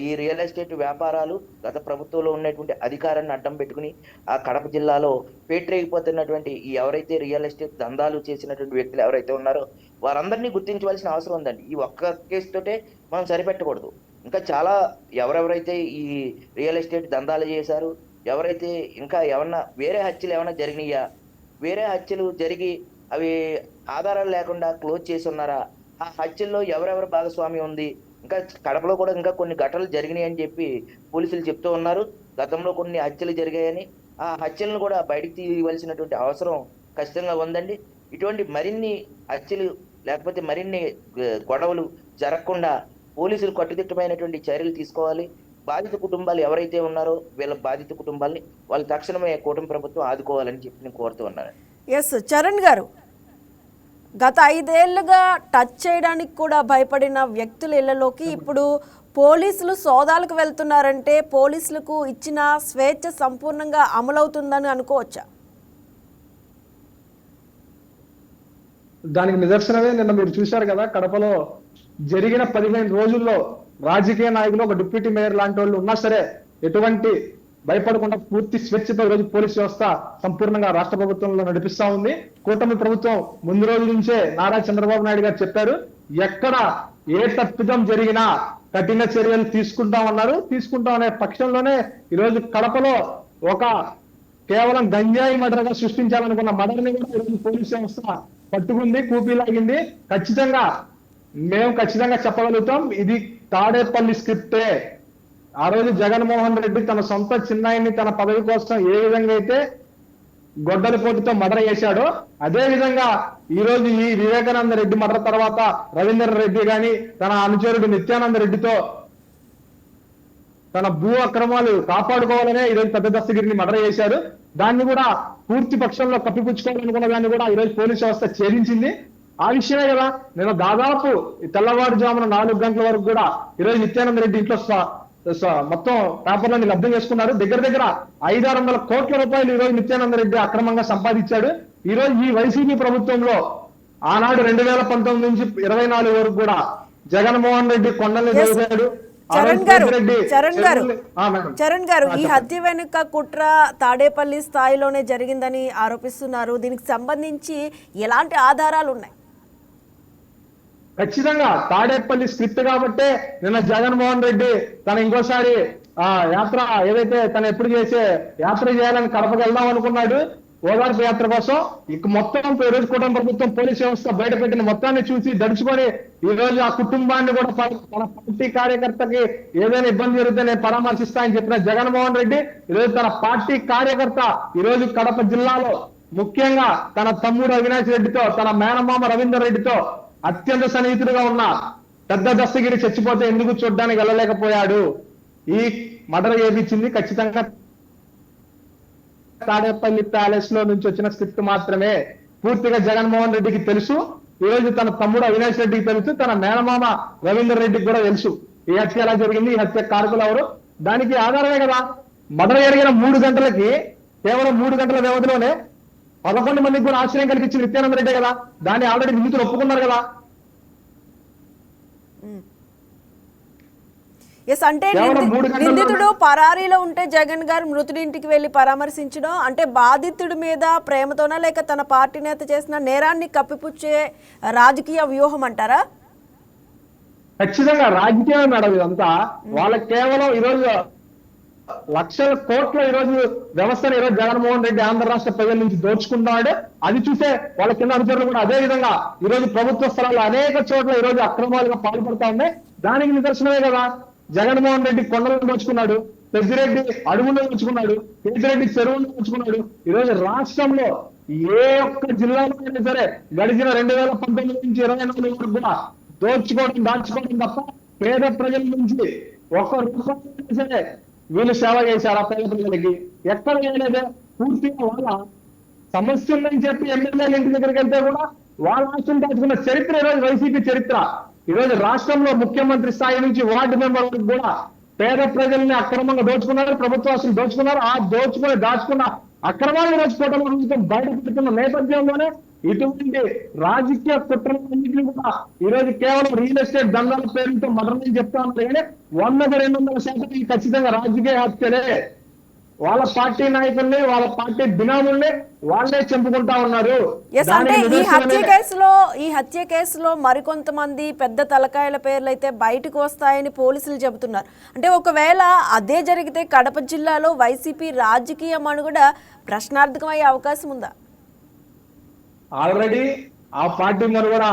ఈ రియల్ ఎస్టేట్ వ్యాపారాలు గత ప్రభుత్వంలో ఉన్నటువంటి అధికారాన్ని అడ్డం పెట్టుకుని ఆ కడప జిల్లాలో పేటరేగిపోతున్నటువంటి ఈ ఎవరైతే రియల్ ఎస్టేట్ దందాలు చేసినటువంటి వ్యక్తులు ఎవరైతే ఉన్నారో వారందరినీ గుర్తించవలసిన అవసరం ఉందండి. ఈ ఒక్క కేసుతోటే మనం సరిపెట్టకూడదు. ఇంకా చాలా ఎవరెవరైతే ఈ రియల్ ఎస్టేట్ దందాలు చేశారు, ఎవరైతే ఇంకా ఏమన్నా వేరే హత్యలు ఏమైనా జరిగినాయా, వేరే హత్యలు జరిగి అవి ఆధారాలు లేకుండా క్లోజ్ చేసి ఉన్నారా, ఆ హత్యల్లో ఎవరెవరి భాగస్వామ్యం ఉంది, ఇంకా కడపలో కూడా ఇంకా కొన్ని ఘటనలు జరిగినాయి అని చెప్పి పోలీసులు చెప్తూ ఉన్నారు. గతంలో కొన్ని హత్యలు జరిగాయని, ఆ హత్యలను కూడా బయటికి తీయవలసినటువంటి అవసరం ఖచ్చితంగా ఉందండి. ఇటువంటి మరిన్ని హత్యలు లేకపోతే మరిన్ని గొడవలు జరగకుండా పోలీసులు కట్టుదిట్టమైనటువంటి చర్యలు తీసుకోవాలి. బాధిత కుటుంబాలు ఎవరైతే ఉన్నారో వీళ్ళ బాధిత కుటుంబాలని వాళ్ళు తక్షణమే కూటమి ప్రభుత్వం ఆదుకోవాలని చెప్పి నేను కోరుతూ ఉన్నాను. ఎస్ చరణ్ గారు, గత 5 ఏళ్లుగా టచ్ చేయడానికి కూడా భయపడిన వ్యక్తుల ఇళ్లలోకి ఇప్పుడు పోలీసులు సోదాలకు వెళ్తున్నారంటే పోలీసులకు ఇచ్చిన స్వేచ్ఛ సంపూర్ణంగా అమలవుతుందని అనుకోవచ్చా? దానికి నిదర్శనమే నిన్న మీరు చూశారు కదా, కడపలో జరిగిన 15 రోజుల్లో రాజకీయ నాయకులు, ఒక డిప్యూటీ మేయర్ లాంటి వాళ్ళు ఉన్నా సరే ఎటువంటి భయపడకుండా పూర్తి స్వేచ్ఛతో ఈరోజు పోలీస్ వ్యవస్థ సంపూర్ణంగా రాష్ట్ర ప్రభుత్వంలో నడిపిస్తా ఉంది. కూటమి ప్రభుత్వం ముందు రోజు నుంచే నారా చంద్రబాబు నాయుడు గారు చెప్పారు, ఎక్కడ ఏ తప్పిదం జరిగినా కఠిన చర్యలు తీసుకుంటామన్నారు. తీసుకుంటామనే పక్షంలోనే ఈరోజు కడపలో ఒక కేవలం గంజాయి మర్డర్గా సృష్టించాలనుకున్న మర్డర్ని కూడా ఈరోజు పోలీస్ వ్యవస్థ పట్టుకుంది, కూపీలాగింది. మేము ఖచ్చితంగా చెప్పగలుగుతాం, ఇది తాడేపల్లి స్క్రిప్టే. ఆ రోజు జగన్మోహన్ రెడ్డి తన సొంత చిన్నాయిని తన పదవి కోసం ఏ విధంగా అయితే గొడ్డలి పోటుతో మర్డర్ చేశాడో అదే విధంగా ఈ రోజు ఈ వివేకానంద రెడ్డి మర్డర్ తర్వాత రవీందర్ రెడ్డి గాని తన అనుచరుడు నిత్యానంద రెడ్డితో తన భూ అక్రమాలు కాపాడుకోవాలనే ఈరోజు పెద్ద దస్తగిరిని మర్డర్ చేశాడు. దాన్ని కూడా పూర్తి పక్షంలో కప్పిపుచ్చుకోవాలనుకున్న దాన్ని కూడా ఈరోజు పోలీస్ వ్యవస్థ ఛేదించింది. ఆ విషయమే కదా నేను దాదాపు తెల్లవారుజామున 4 గంటల వరకు కూడా ఈరోజు నిత్యానంద రెడ్డి ఇంట్లో మొత్తం పేపర్లని లబ్ధం చేసుకున్నారు. దగ్గర 500-600 కోట్ల రూపాయలు ఈరోజు నిత్యానంద రెడ్డి అక్రమంగా సంపాదించాడు. ఈ రోజు ఈ వైసీపీ ప్రభుత్వంలో ఆనాడు 2019 నుంచి 24 వరకు కూడా జగన్మోహన్ రెడ్డి కొండల్ని చేశాడు. చరణ్ గారు, ఈ హత్య వెనుక కుట్ర తాడేపల్లి స్థాయిలోనే జరిగిందని ఆరోపిస్తున్నారు. దీనికి సంబంధించి ఎలాంటి ఆధారాలు ఉన్నాయి? ఖచ్చితంగా తాడేపల్లి స్క్రిప్ట్ కాబట్టే నిన్న జగన్మోహన్ రెడ్డి తన ఇంకోసారి యాత్ర ఏదైతే తను ఎప్పుడు చేసే యాత్ర చేయాలని కడపకు వెళ్దాం అనుకున్నాడు, ఓదార్పు యాత్ర కోసం. ఇక మొత్తం ఈరోజు కూటమి ప్రభుత్వం పోలీస్ వ్యవస్థ బయట పెట్టిన మొత్తాన్ని చూసి దడుచుకొని ఈ రోజు ఆ కుటుంబాన్ని కూడా తన పార్టీ కార్యకర్తకి ఏదైనా ఇబ్బంది జరిగితే నేను పరామర్శిస్తా అని చెప్పిన జగన్మోహన్ రెడ్డి ఈరోజు తన పార్టీ కార్యకర్త ఈరోజు కడప జిల్లాలో ముఖ్యంగా తన తమ్ముడు అవినాష్ రెడ్డితో, తన మేనమామ రవీందర్ రెడ్డితో అత్యంత సన్నిహితుడుగా ఉన్న పెద్ద దస్తగిరి చచ్చిపోతే ఎందుకు చూడ్డానికి వెళ్ళలేకపోయాడు? ఈ మర్డర్ చేయించింది ఖచ్చితంగా తాడేపల్లి ప్యాలెస్ లో నుంచి వచ్చిన స్క్రిప్ట్ మాత్రమే. పూర్తిగా జగన్మోహన్ రెడ్డికి తెలుసు, ఈ రోజు తన తమ్ముడు అవినాష్ రెడ్డికి తెలుసు, తన మేనమామ రవీందర్ రెడ్డికి కూడా తెలుసు ఈ హత్య ఎలా జరిగింది, ఈ హత్య కారకులు ఎవరు. దానికి ఆధారమే కదా మర్డర్ జరిగిన 3 గంటలకి, కేవలం 3 గంటల వ్యవధిలోనే 11 మందికి కూడా ఆశ్రయం కల్పించిన నిత్యానంద రెడ్డి కదా. దాన్ని ఆల్రెడీ నిందితులు ఒప్పుకున్నారు కదా. ఎస్, అంటే నిందితుడు పరారీలో ఉంటే జగన్ గారు మృతుడింటికి వెళ్లి పరామర్శించడం అంటే బాధితుడి మీద ప్రేమతోనా లేక తన పార్టీ నేత చేసిన నేరాన్ని కప్పిపుచ్చే రాజకీయ వ్యూహం అంటారా? ఖచ్చితంగా రాజకీయం మేడం ఇదంతా. వాళ్ళకి కేవలం ఈరోజు లక్షల కోట్ల ఈరోజు వ్యవస్థను ఈరోజు జగన్మోహన్ రెడ్డి ఆంధ్ర రాష్ట్ర ప్రజల నుంచి దోచుకుంటున్నాడు. అది చూసే వాళ్ళ కింద అనుచరులు కూడా అదే విధంగా ఈరోజు ప్రభుత్వ స్థలాల్లో అనేక చోట్ల ఈరోజు అక్రమాలుగా పాల్పడతా ఉన్నాయి. దానికి నిదర్శనమే కదా జగన్మోహన్ రెడ్డి కొండలను దోచుకున్నాడు, పెద్దిరెడ్డి అడవుల్లో దోచుకున్నాడు, పెద్దిరెడ్డి చెరువుల్లో దోచుకున్నాడు. ఈరోజు రాష్ట్రంలో ఏ ఒక్క జిల్లాలో అయినా సరే గడిచిన 2019 నుంచి 24 వరకు కూడా దాచుకోవడం తప్ప పేద ప్రజల నుంచి ఒక్క రూపాయి సరే వీళ్ళు సేవ చేశారు ఆ పేద ప్రజలకి. ఎక్కడ లేదే పూర్తిగా వాళ్ళ సమస్య ఉందని చెప్పి ఎమ్మెల్యేల ఇంటి దగ్గరికి వెళ్తే కూడా వాళ్ళ ఆస్తులు దాచుకున్న చరిత్ర ఈరోజు వైసీపీ చరిత్ర. ఈరోజు రాష్ట్రంలో ముఖ్యమంత్రి స్థాయి నుంచి వార్డు మెంబర్ వరకు కూడా పేద ప్రజల్ని అక్రమంగా దోచుకున్నారు, ప్రభుత్వ ఆస్తులు దోచుకున్నారు. ఆ దాచుకున్న అక్రమాలను దోచుకోవడం ప్రభుత్వం బయటపెడుతున్న నేపథ్యంలోనే ఇటువంటి రాజకీయ కుట్రలన్నింటినీ కూడా ఈ రోజు కేవలం రియల్ ఎస్టేట్ దందాల పేరుతో మొదలని చెప్తా ఉన్నారు. కానీ 100-200% ఖచ్చితంగా రాజకీయ హత్యలే. వాళ్ళ పార్టీ నాయకుల్ని, వాళ్ళ పార్టీ బినాముల్ని వాళ్ళే చంపుకుంటా ఉన్నారు. అంటే ఈ హత్య కేసులో మరికొంతమంది పెద్ద తలకాయల పేర్లు అయితే బయటకు వస్తాయని పోలీసులు చెబుతున్నారు. అంటే ఒకవేళ అదే జరిగితే కడప జిల్లాలో వైసీపీ రాజకీయ మనుగడ ప్రశ్నార్థకమయ్యే అవకాశం ఉందా? ఆల్రెడీ ఆ పార్టీ మనుగడ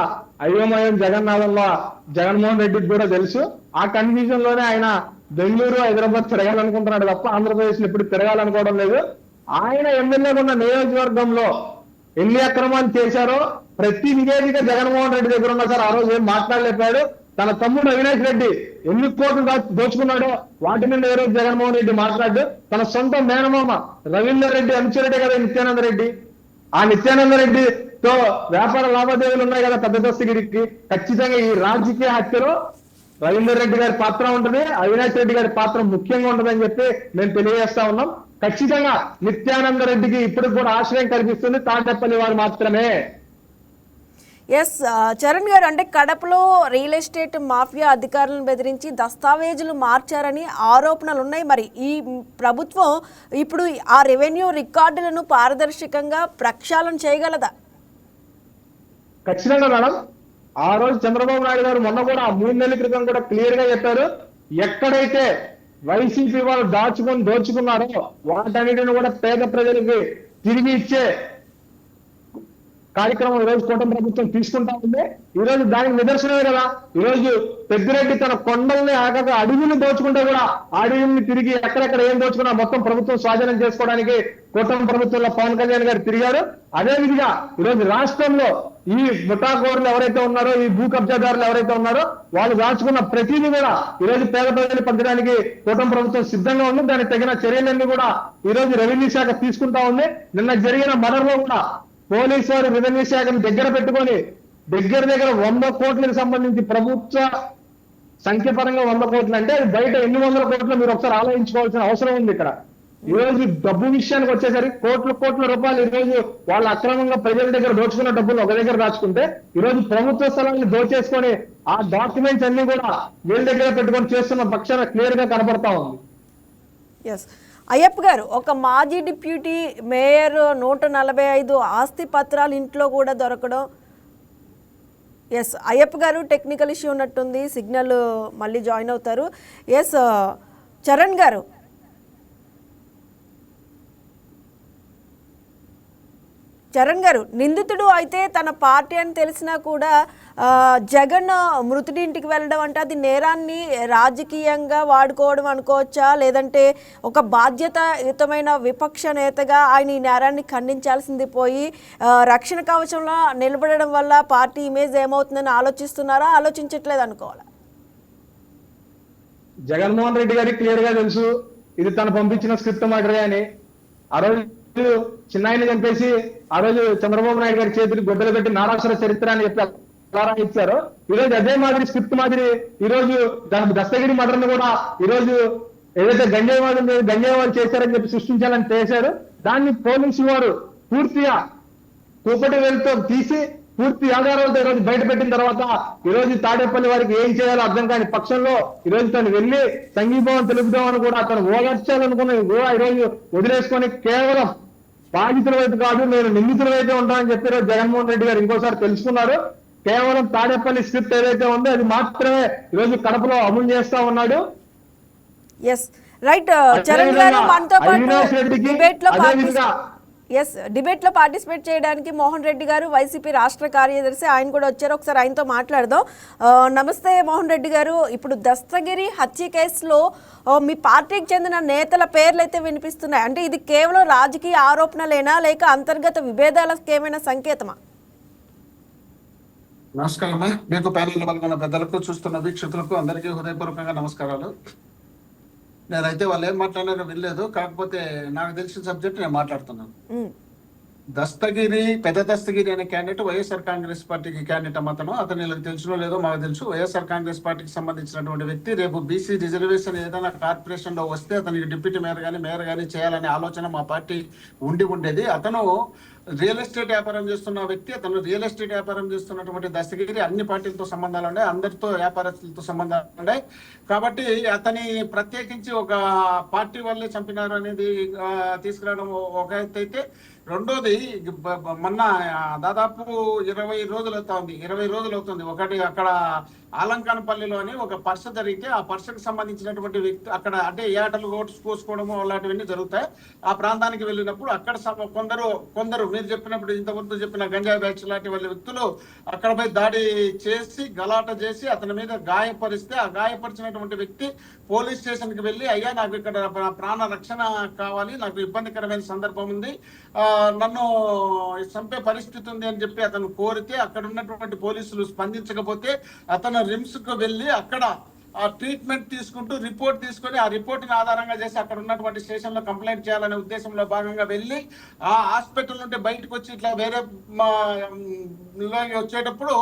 అయోమయం జగన్మోహన్ రెడ్డికి కూడా తెలుసు. ఆ కన్ఫ్యూజన్ లోనే ఆయన బెంగళూరు, హైదరాబాద్ తిరగాలనుకుంటున్నాడు తప్ప ఆంధ్రప్రదేశ్ లో ఇప్పుడు తిరగాలనుకోవడం లేదు. ఆయన ఎమ్మెల్యేగా ఉన్న నియోజకవర్గంలో ఎన్ని అక్రమాలు చేశారో ప్రతి నివేదిక జగన్మోహన్ రెడ్డి దగ్గర ఉన్నా సార్. ఆ రోజు ఏం మాట్లాడలేపాడు. తన తమ్ముడు అవినాష్ రెడ్డి ఎన్ని కోట్లు దోచుకున్నాడో వాటి మీద ఏ రోజు జగన్మోహన్ రెడ్డి మాట్లాడు. తన సొంత మేనమామ రవీందర్ రెడ్డి అనుచరుడే కదా నిత్యానంద రెడ్డి. ఆ నిత్యానంద రెడ్డితో వ్యాపార లావాదేవీలు ఉన్నాయి కదా పెద్ద దస్తగిరికి. ఖచ్చితంగా ఈ రాజకీయ హత్యలో రవీందర్ రెడ్డి గారి పాత్ర ఉంటుంది, అవినాష్ రెడ్డి గారి పాత్ర ముఖ్యంగా ఉంటుందని చెప్పి మేము తెలియజేస్తా ఉన్నాం. ఖచ్చితంగా నిత్యానంద రెడ్డికి ఇప్పుడు కూడా ఆశ్రయం కల్పిస్తుంది తాడేపల్లి వారు మాత్రమే. ఎస్ చరణ్ గారు, అంటే కడపలో రియల్ ఎస్టేట్ మాఫియా అధికారులను బెదిరించి దస్తావేజులు మార్చారని ఆరోపణలు ఉన్నాయి. మరి ఈ ప్రభుత్వం ఇప్పుడు ఆ రెవెన్యూ రికార్డులను పారదర్శకంగా ప్రక్షాళన చేయగలదా? ఖచ్చితంగా మేడం. ఆ రోజు చంద్రబాబు నాయుడు గారు మొన్న కూడా 3 నెలల క్రితం కూడా క్లియర్ గా చెప్పారు, ఎక్కడైతే వైసీపీ వాళ్ళు దోచుకున్నారో వాటన్నిటిని కూడా పేద ప్రజలకి తిరిగి ఇచ్చే కార్యక్రమం ఈ రోజు కూటమి ప్రభుత్వం తీసుకుంటా ఉంది. ఈ రోజు దానికి నిదర్శనమే కదా. ఈ రోజు పెద్దిరెడ్డి తన కొండల్ని ఆగక అడవుల్ని దోచుకుంటే కూడా అడవుల్ని తిరిగి ఎక్కడెక్కడ ఏం దోచుకున్నా మొత్తం ప్రభుత్వం స్వాధీనం చేసుకోవడానికి కూటమి ప్రభుత్వంలో పవన్ కళ్యాణ్ గారు తిరిగారు. అదే విధిగా ఈ రోజు రాష్ట్రంలో ఈ ముఠాకోరులు ఎవరైతే ఉన్నారో, ఈ భూ కబ్జాదారులు ఎవరైతే ఉన్నారో వాళ్ళు దాచుకున్న ప్రతిదీ కూడా ఈ రోజు పేద ప్రజలు పంచడానికి కూటమి ప్రభుత్వం సిద్ధంగా ఉంది. దానికి తగిన చర్యలన్నీ కూడా ఈ రోజు రెవెన్యూ శాఖ తీసుకుంటా ఉంది. నిన్న జరిగిన మర్డర్లో కూడా పోలీసు వారు రెవెన్యూ శాఖను దగ్గర పెట్టుకొని దగ్గర 100 కోట్లకు సంబంధించి ప్రభుత్వ సంఖ్య పరంగా 100 కోట్లు అంటే అది బయట ఎన్ని వందల కోట్లు మీరు ఒకసారి ఆలోచించుకోవాల్సిన అవసరం ఉంది. ఇక్కడ ఈ రోజు డబ్బు విషయానికి వచ్చేసరికి కోట్ల రూపాయలు ఈ రోజు వాళ్ళు అక్రమంగా ప్రజల దగ్గర దోచుకున్న డబ్బులు ఒక దగ్గర దాచుకుంటే ఈ రోజు ప్రభుత్వ స్థలాన్ని దోచేసుకొని ఆ డాక్యుమెంట్స్ అన్ని కూడా వీళ్ళ దగ్గర పెట్టుకొని చేస్తున్న పక్షాన క్లియర్ గా కనబడతా ఉంది. అయ్యప్ప గారు, ఒక మాజీ డిప్యూటీ మేయర్ 145 ఆస్తి పత్రాలు ఇంట్లో కూడా దొరకడం. ఎస్ అయ్యప్ప గారు, టెక్నికల్ ఇష్యూ ఉన్నట్టుంది, సిగ్నల్ మళ్ళీ జాయిన్ అవుతారు. ఎస్ చరణ్ గారు, నిందితుడు అయితే తన పార్టీ అని తెలిసినా కూడా జగన్ మృతుడి ఇంటికి వెళ్ళడం అంటే అది నేరాన్ని రాజకీయంగా వాడుకోవడం అనుకోవచ్చా, లేదంటే ఒక బాధ్యతాయుతమైన విపక్ష నేతగా ఆయన ఈ నేరాన్ని ఖండించాల్సింది పోయి రక్షణ కవచంలో నిలబడడం వల్ల పార్టీ ఇమేజ్ ఏమవుతుందని ఆలోచిస్తున్నారా, ఆలోచించట్లేదు అనుకోవాలా? జగన్మోహన్ రెడ్డి గారికి క్లియర్ గా తెలుసు ఇది తను పంపించిన స్క్రిప్ట్ మాటరే అని. ఆ రోజు చిన్నాయిని చంపేసి ఆ రోజు చంద్రబాబు నాయుడు గారి చేతికి గొడ్డలు పెట్టి నారాసుర చరిత్ర అని చెప్పి ఇచ్చారు. ఈ రోజు అదే మాదిరి స్క్రిప్ట్ మాదిరి ఈ రోజు దాని దస్తగిరి మర్డర్ను కూడా ఈ రోజు ఏదైతే గంజాయి వాళ్ళు చేశారని చెప్పి సృష్టించాలని చేశారు. దాన్ని పోలీసు వారు పూర్తిగా కూపటి వేలుతో తీసి పూర్తి ఆధారాలతో ఈ రోజు బయట పెట్టిన తర్వాత ఈ రోజు తాడేపల్లి వారికి ఏం చేయాలో అర్థం కాని పక్షంలో ఈ రోజు తను వెళ్ళి సంఘీభావం తెలుపుదామని కూడా తను ఓదార్చాలనుకున్నది కూడా ఈ రోజు వదిలేసుకొని కేవలం బాధితుల వైపు కాదు నేను నిందితుల వైపే ఉంటానని చెప్పి ఈరోజు జగన్మోహన్ రెడ్డి గారు ఇంకోసారి తెలుసుకున్నారు. కేవలం తాడేపల్లి స్క్రిప్ట్ ఏదైతే ఉందో అది మాత్రమే ఈరోజు కడపలో అమలు చేస్తా ఉన్నాడు. రైట్ చరణ్ గారు, మనతో పాటు డిబేట్ లో పార్టిసిపేట్ చేయడానికి మోహన్ రెడ్డి గారు, వైసీపీ రాష్ట్ర కార్యదర్శి, ఆయన కూడా వచ్చారు. ఒకసారి ఆయనతో మాట్లాడదాం. నమస్తే మోహన్ రెడ్డి గారు. ఇప్పుడు దస్తగిరి హత్య కేసులో మీ పార్టీకి చెందిన నేతల పేర్లు అయితే వినిపిస్తున్నాయి. అంటే ఇది కేవలం రాజకీయ ఆరోపణలేనా, లేక అంతర్గత విభేదాలకు ఏమైనా సంకేతమా? నమస్కారం. మీకు ప్యానెల్ పాల్గొన్న పెద్దలకు, చూస్తున్న వీక్షకులకు అందరికీ హృదయపూర్వకంగా నమస్కారాలు. నేనైతే వాళ్ళు ఏం మాట్లాడారో వినలేదు, కాకపోతే నాకు తెలిసిన సబ్జెక్ట్ నేను మాట్లాడుతున్నాను. దస్తగిరి, పెద్ద దస్తగిరి అనే క్యాండిడేట్ వైఎస్ఆర్ కాంగ్రెస్ పార్టీకి క్యాండిడేట్ అతను వీళ్ళకి తెలుసునో లేదో మాకు తెలుసు. వైఎస్ఆర్ కాంగ్రెస్ పార్టీకి సంబంధించినటువంటి వ్యక్తి. రేపు బీసీ రిజర్వేషన్ ఏదైనా కార్పొరేషన్ లో వస్తే అతనికి డిప్యూటీ మేయర్ కానీ చేయాలనే ఆలోచన మా పార్టీ ఉండేది. అతను రియల్ ఎస్టేట్ వ్యాపారం చేస్తున్న వ్యక్తి. అతను రియల్ ఎస్టేట్ వ్యాపారం చేస్తున్నటువంటి దస్తగిరి అన్ని పార్టీలతో సంబంధాలు ఉన్నాయి, అందరితో వ్యాపారస్తులతో సంబంధాలు ఉన్నాయి. కాబట్టి అతని ప్రత్యేకించి ఒక పార్టీ వల్లే చంపినారు అనేది తీసుకురావడం ఒక ఎత్తు అయితే, రెండోది మొన్న దాదాపు 20 రోజులు అవుతుంది. ఒకటి అక్కడ ఆలంకానపల్లిలోని ఒక పర్స జరిగితే ఆ పర్సకు సంబంధించినటువంటి వ్యక్తి అక్కడ అంటే ఏటలు కోసుకోవడము అలాంటివన్నీ జరుగుతాయి. ఆ ప్రాంతానికి వెళ్ళినప్పుడు అక్కడ కొందరు మీరు చెప్పినప్పుడు ఇంతకుముందు చెప్పిన గంజాయి బ్యాచ్ లాంటి వాళ్ళ వ్యక్తులు అక్కడపై దాడి చేసి గలాట చేసి అతని మీద గాయపరిస్తే, ఆ గాయపరిచినటువంటి వ్యక్తి పోలీస్ స్టేషన్ కి వెళ్ళి, అయ్యా నాకు ఇక్కడ ప్రాణ రక్షణ కావాలి, నాకు ఇబ్బందికరమైన సందర్భం ఉంది, నన్ను చంపే పరిస్థితి ఉంది అని చెప్పి అతను కోరితే అక్కడ ఉన్నటువంటి పోలీసులు స్పందించకపోతే అతను రిమ్స్ కు వెళ్ళి అక్కడ ఆ ట్రీట్మెంట్ తీసుకుంటూ రిపోర్ట్ తీసుకొని ఆ రిపోర్ట్ని ఆధారంగా చేసి అక్కడ ఉన్నటువంటి స్టేషన్ లో కంప్లైంట్ చేయాలనే ఉద్దేశంలో భాగంగా వెళ్ళి ఆ హాస్పిటల్ నుండి బయటకు వచ్చి ఇట్లా వేరే వచ్చేటప్పుడు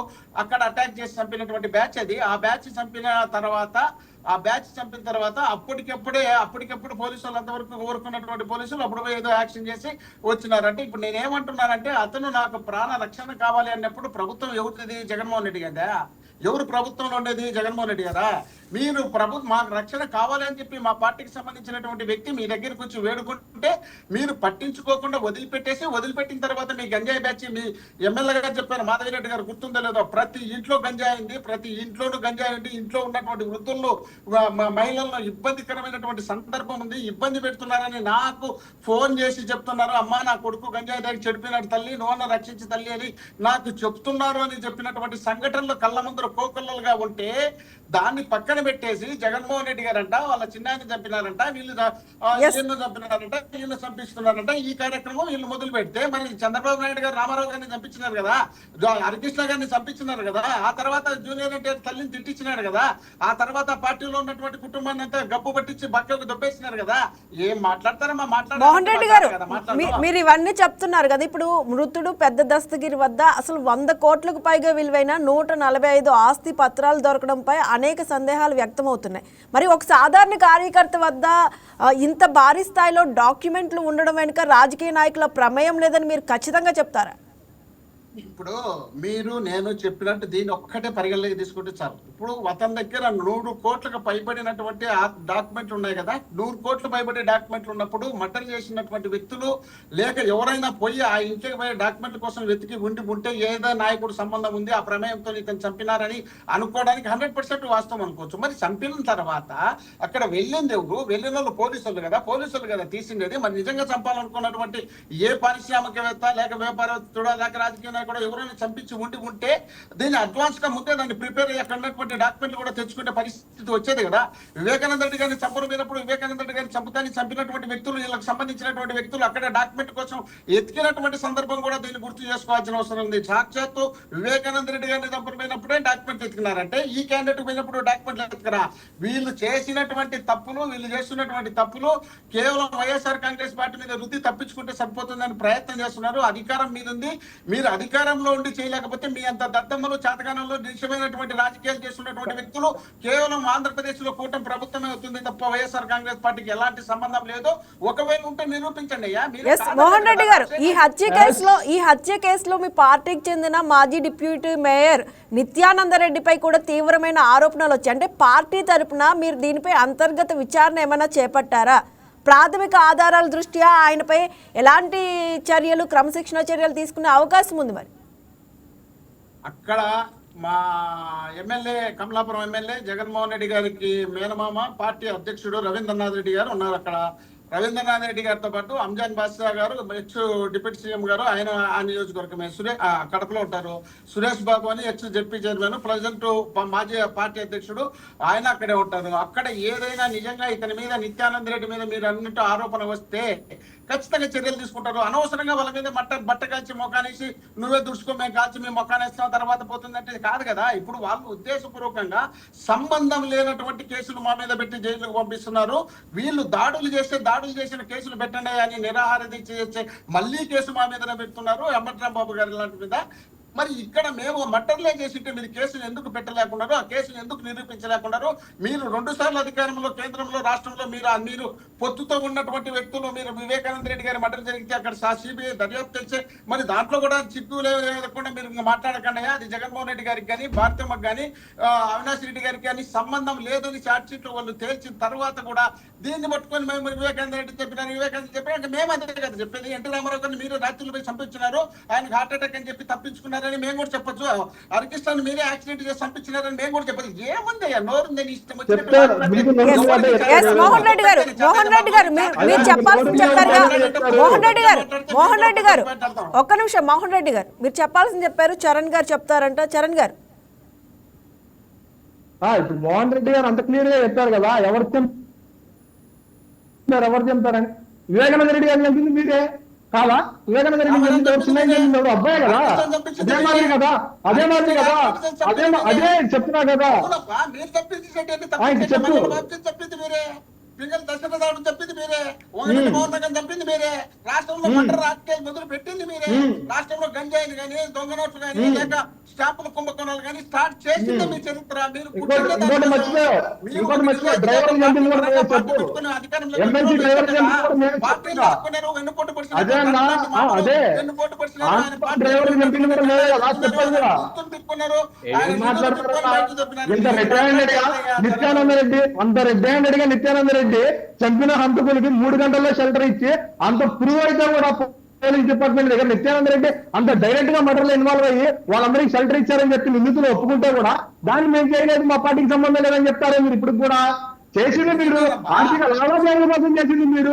అక్కడ అటాక్ చేసి చంపినటువంటి బ్యాచ్ అది. ఆ బ్యాచ్ చంపిన తర్వాత అప్పటికప్పుడు పోలీసులు అంతవరకు కోరుకున్నటువంటి పోలీసులు అప్పుడు ఏదో యాక్షన్ చేసి వచ్చినారంటే, ఇప్పుడు నేనేమంటున్నానంటే అతను నాకు ప్రాణ రక్షణ కావాలి అన్నప్పుడు ప్రభుత్వం ఎవరిది? జగన్మోహన్ రెడ్డి కదా. ఎవరు ప్రభుత్వంలో ఉండేది? జగన్మోహన్ రెడ్డి కదా. మీరు మాకు రక్షణ కావాలి అని చెప్పి మా పార్టీకి సంబంధించినటువంటి వ్యక్తి మీ దగ్గరికి వచ్చి వేడుకుంటే మీరు పట్టించుకోకుండా వదిలిపెట్టిన తర్వాత మీ గంజాయి బ్యాచ్, మీ ఎమ్మెల్యే గారు చెప్పారు, మాధవిరెడ్డి గారు గుర్తుందో లేదో, ప్రతి ఇంట్లో గంజాయి ఉంది, ప్రతి ఇంట్లోనూ గంజాయి ఉంది, ఇంట్లో ఉన్నటువంటి వృద్ధుల్లో మహిళల్లో ఇబ్బందికరమైనటువంటి సందర్భం ఉంది, ఇబ్బంది పెడుతున్నారని నాకు ఫోన్ చేసి చెప్తున్నారు. అమ్మా నా కొడుకు గంజాయి దగ్గర చెడిపోయినాడు తల్లి, నోన్న రక్షించి తల్లి అని నాకు చెప్తున్నారు అని చెప్పినటువంటి సంఘటనలు కళ్ళ ముందర కోకొల్లలుగా ఉంటే దాన్ని పక్కన పెట్టేసి జగన్మోహన్ రెడ్డి గారంట వాళ్ళ చిన్నాయన్ని చంపినారంట, వీళ్ళు చంపినారంట, వీళ్ళు చంపిస్తున్నారంట, ఈ కార్యక్రమం వీళ్ళు మొదలు పెడితే మరి చంద్రబాబు నాయుడు గారు రామారావు గారిని చంపించినారు కదా, హరికృష్ణ గారిని చంపించినారు కదా, ఆ తర్వాత జూనియర్ ఎన్టీఆర్ తల్లిని తిట్టించినారు కదా, ఆ తర్వాత పార్టీలో ఉన్నటువంటి కుటుంబాన్ని అంతా గబ్బు పట్టించి బక్కకు దొబ్బేసినారు కదా. ఏం మాట్లాడతారమ్మా? మోహన్ రెడ్డి గారు మీరు ఇవన్నీ చెప్తున్నారు కదా, ఇప్పుడు మృతుడు పెద్ద దస్తగిరి వద్ద అసలు 100 కోట్లకు పైగా విలువైన 145 ఆస్తి పత్రాలు దొరకడంపై అనేక సందేహాలు వ్యక్తమవుతున్నాయి. మరి ఒక సాధారణ కార్యకర్త వద్ద ఇంత భారీ స్థాయిలో డాక్యుమెంట్లు ఉండడం వెనుక రాజకీయ నాయకుల ప్రమేయం లేదని మీరు ఖచ్చితంగా చెప్తారా? ఇప్పుడు నేను చెప్పినట్టు దీన్ని ఒక్కటే పరిగణలోకి తీసుకుంటే చాలు. ఇప్పుడు అతని దగ్గర 100 కోట్లకు పైబడినటువంటి డాక్యుమెంట్లు ఉన్నాయి కదా. 100 కోట్లు పైబడే డాక్యుమెంట్లు ఉన్నప్పుడు మర్డర్ చేసినటువంటి వ్యక్తులు లేక ఎవరైనా పోయి ఆ ఇంటికి పోయే డాక్యుమెంట్ల కోసం వెతికి ఉంటే ఏదో నాయకుడు సంబంధం ఉంది, ఆ ప్రమేయంతో ఇతను చంపినారని అనుకోవడానికి 100% వాస్తవం అనుకోవచ్చు. మరి చంపిన తర్వాత అక్కడ వెళ్ళింది ఎవరు? వెళ్ళిన వాళ్ళు పోలీసులు కదా తీసిండేది. మరి నిజంగా చంపాలనుకున్నటువంటి ఏ పారిశ్రామికవేత్త లేక వ్యాపారస్తుడా లేక రాజకీయ కూడా ఎవరైనా చంపించి ఉంటే దీన్ని అడ్వాన్స్ గా ముందే దాన్ని ప్రిపేర్ అయ్యేటువంటి డాక్యుమెంట్లు కూడా తెచ్చుకునే పరిస్థితి వచ్చేది కదా. వివేకానంద రెడ్డి గారిని చంపినప్పుడు వివేకానంద రెడ్డి గారిని చంపినటువంటి వ్యక్తులు, వీళ్ళకి సంబంధించినటువంటి వ్యక్తులు అక్కడ డాక్యుమెంట్ కోసం ఎతికినటువంటి సందర్భం కూడా దీన్ని గుర్తు చేసుకోవాల్సిన అవసరం ఉంది. సాక్షాత్తు వివేకానంద రెడ్డి గారిని చంపినప్పుడే డాక్యుమెంట్ ఎత్తుకున్నారంటే ఈ క్యాండిడేట్ పోయినప్పుడు డాక్యుమెంట్లు ఎత్తుకురా. వీళ్ళు చేస్తున్నటువంటి తప్పులు కేవలం వైఎస్ఆర్ కాంగ్రెస్ పార్టీ మీద రుద్ది తప్పించుకుంటే సరిపోతుందని ప్రయత్నం చేస్తున్నారు. అధికారం మీద ఉంది, మీరు అధికారంలో ఉండి చేయలేకపోతే మీ అంత దద్దమ్మలు చాతకాలంలో నిశ్చయమైనటువంటి రాజకీయాలు చేస్తున్నటువంటి వ్యక్తులు కేవలం ఆంధ్రప్రదేశ్ లో కూటమి ప్రభుత్వమే అవుతుంది తప్ప వైఎస్ఆర్ కాంగ్రెస్ పార్టీకి ఎలాంటి సంబంధం లేదు. ఒకవేళ ఉంటే నిరూపించండి అయ్యా. మోహన్ రెడ్డి గారు, ఈ హత్య కేసులో మీ పార్టీకి చెందిన మాజీ డిప్యూటీ మేయర్ నిత్యానంద రెడ్డిపై కూడా తీవ్రమైన ఆరోపణలు వచ్చాయి. అంటే పార్టీ తరపున మీరు దీనిపై అంతర్గత విచారణ ఏమైనా చేపట్టారా? ప్రాథమిక ఆధారాల దృష్ట్యా ఆయనపై ఎలాంటి చర్యలు, క్రమశిక్షణ చర్యలు తీసుకునే అవకాశం ఉంది? మరి అక్కడ మా ఎమ్మెల్యే కమలాపురం ఎమ్మెల్యే జగన్మోహన్ రెడ్డి గారికి మేనమామ పార్టీ అధ్యక్షుడు రవీంద్రనాథ్ రెడ్డి గారు ఉన్నారు. అక్కడ రవీంద్రనాథ్ రెడ్డి గారితో పాటు అంజాన్ బాద్షా గారు, ఎక్స్ డిప్యూటీ సీఎం గారు, ఆయన ఆ నియోజకవర్గమే కడపలో ఉంటారు. సురేష్ బాబు అని ఎక్స్ జెడ్పీ చైర్మన్, ప్రజెంట్ మాజీ పార్టీ అధ్యక్షుడు, ఆయన అక్కడే ఉంటారు. అక్కడ ఏదైనా నిజంగా ఇతని మీద నిత్యానంద రెడ్డి మీద మీరు అన్నట్టు ఆరోపణ వస్తే ఖచ్చితంగా చర్యలు తీసుకుంటారు. అనవసరంగా వాళ్ళ మీద బట్ట కాల్చి మొఖానేసి నువ్వే దుడుచుకో మేము కాల్చి మేము మొఖానేస్తాం తర్వాత పోతుందంటే కాదు కదా. ఇప్పుడు వాళ్ళు ఉద్దేశపూర్వకంగా సంబంధం లేనటువంటి కేసులు మా మీద పెట్టి జైలుకు పంపిస్తున్నారు. వీళ్ళు దాడులు చేసిన కేసులు పెట్టండి అని నిరాహార దీక్ష చేస్తే మళ్ళీ కేసు మా మీదనే పెడుతున్నారు వెంకట్రామబాబు గారి లాంటి మీద. మరి ఇక్కడ మేము మర్డర్లే చేసింటే మీరు కేసులు ఎందుకు పెట్టలేకున్నారు? ఆ కేసులు ఎందుకు నిరూపించలేకున్నారు? మీరు 2 సార్లు అధికారంలో కేంద్రంలో రాష్ట్రంలో మీరు పొత్తుతో ఉన్నటువంటి వ్యక్తులు, మీరు వివేకానంద రెడ్డి గారి మర్డర్ జరిగితే అక్కడ సిబిఐ దర్యాప్తు తెలిసే మరి దాంట్లో కూడా చిక్కు లేకుండా మీరు ఇంకా మాట్లాడకండి. అది జగన్మోహన్ రెడ్డి గారికి కానీ భారతమ్మకి కానీ అవినాష్ రెడ్డి గారికి కానీ సంబంధం లేదని చార్జ్ షీట్ వాళ్ళు తేల్చిన తర్వాత కూడా దీన్ని పట్టుకొని మేము వివేకానంద రెడ్డి చెప్పినారు మేము అంతే కదా చెప్పేది. ఎన్టీ రామారావు గారిని మీరు రాత్రులు పోయి చంపించినారు, ఆయనకు హార్ట్ అటాక్ అని చెప్పి తప్పించుకున్నారని మేము కూడా చెప్పొచ్చు. హరికృష్ణని మీరే యాక్సిడెంట్ చేసి చంపించినారని మేము కూడా చెప్పచ్చు. ఏముంది నోరుందని ఇష్టం మోహన్ రెడ్డి గారు మీరు చెప్పాల్సింది చెప్పారు. మోహన్ రెడ్డి గారు ఒక్క నిమిషం. మోహన్ రెడ్డి గారు మీరు చెప్పాల్సింది చెప్పారు, చరణ్ గారు చెప్తారంట. చరణ్ గారు ఇప్పుడు మోహన్ రెడ్డి గారు అంత క్లియర్ గా చెప్పారు కదా ఎవరు చెప్తారని. వివేకానంద రెడ్డి గారు చెప్పింది మీరే కాదా? వివేకానంద రెడ్డి అబ్బాయి కదా, అదే మాదిరి కదా అదే చెప్తున్నా కదా. చెప్పింది మీరే, పింగళ దశరథాడు చెప్పింది మీరే, మోహన్ చెప్పింది మీరే, రాష్ట్రంలో మటర్ రాజకీయాలు మొదలు పెట్టింది మీరే, రాష్ట్రంలో గంజాయిలు కానీ దొంగ నోట్లు కానీ లేక స్టాంపుల కుంభకోణాలు కానీ స్టార్ట్ చేసింది మీ చరిత్ర. మీరు నిత్యానంద రెడ్డి చంపిన హంతకులకి 3 గంటల్లో షెల్టర్ ఇచ్చి అంత ప్రూవ్ అయితే కూడా పోలీస్ డిపార్ట్మెంట్ దగ్గర నిత్యానంద రెడ్డి అంత డైరెక్ట్ గా మర్డర్లో ఇన్వాల్వ్ అయ్యి వాళ్ళందరికీ షెల్టర్ ఇచ్చారని చెప్పి నిందితులు ఒప్పుకుంటే కూడా దాన్ని మేము చేయలేదు, మా పార్టీకి సంబంధం లేదని చెప్తారు. మీరు ఇప్పుడు కూడా చేసింది మీరు ఆర్థిక లావాదేవీల కోసం చేసింది మీరు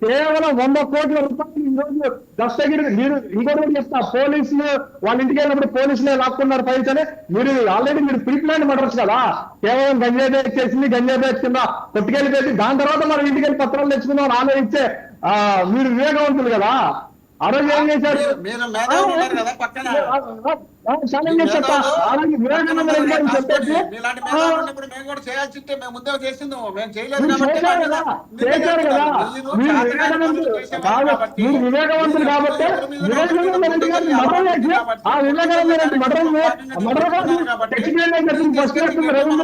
కేవలం 100 కోట్ల రూపాయలు ఈ రోజు దస్తగిరి. మీరు ఇంకోటి చెప్తా, పోలీసులు వాళ్ళ ఇంటికి వెళ్ళినప్పుడు పోలీసులే లాక్కున్నారు ఫైల్స్ అని. మీరు ఆల్రెడీ మీరు ప్రీ ప్లాన్ మర్డర్స్ కదా, కేవలం గంజాయి బ్యాగ్ చేసింది, గంజాయి బ్యాగ్ కింద కొట్టుకెళ్ళిపోయింది, దాని తర్వాత మనం ఇంటికి వెళ్ళి పత్రాలు తెచ్చుకున్నాం ఆలోచించే మీరు వివేకవంతులు కదా. ఆ రోజు ఏం చేశారు? వివేకవంతులు కాబట్టి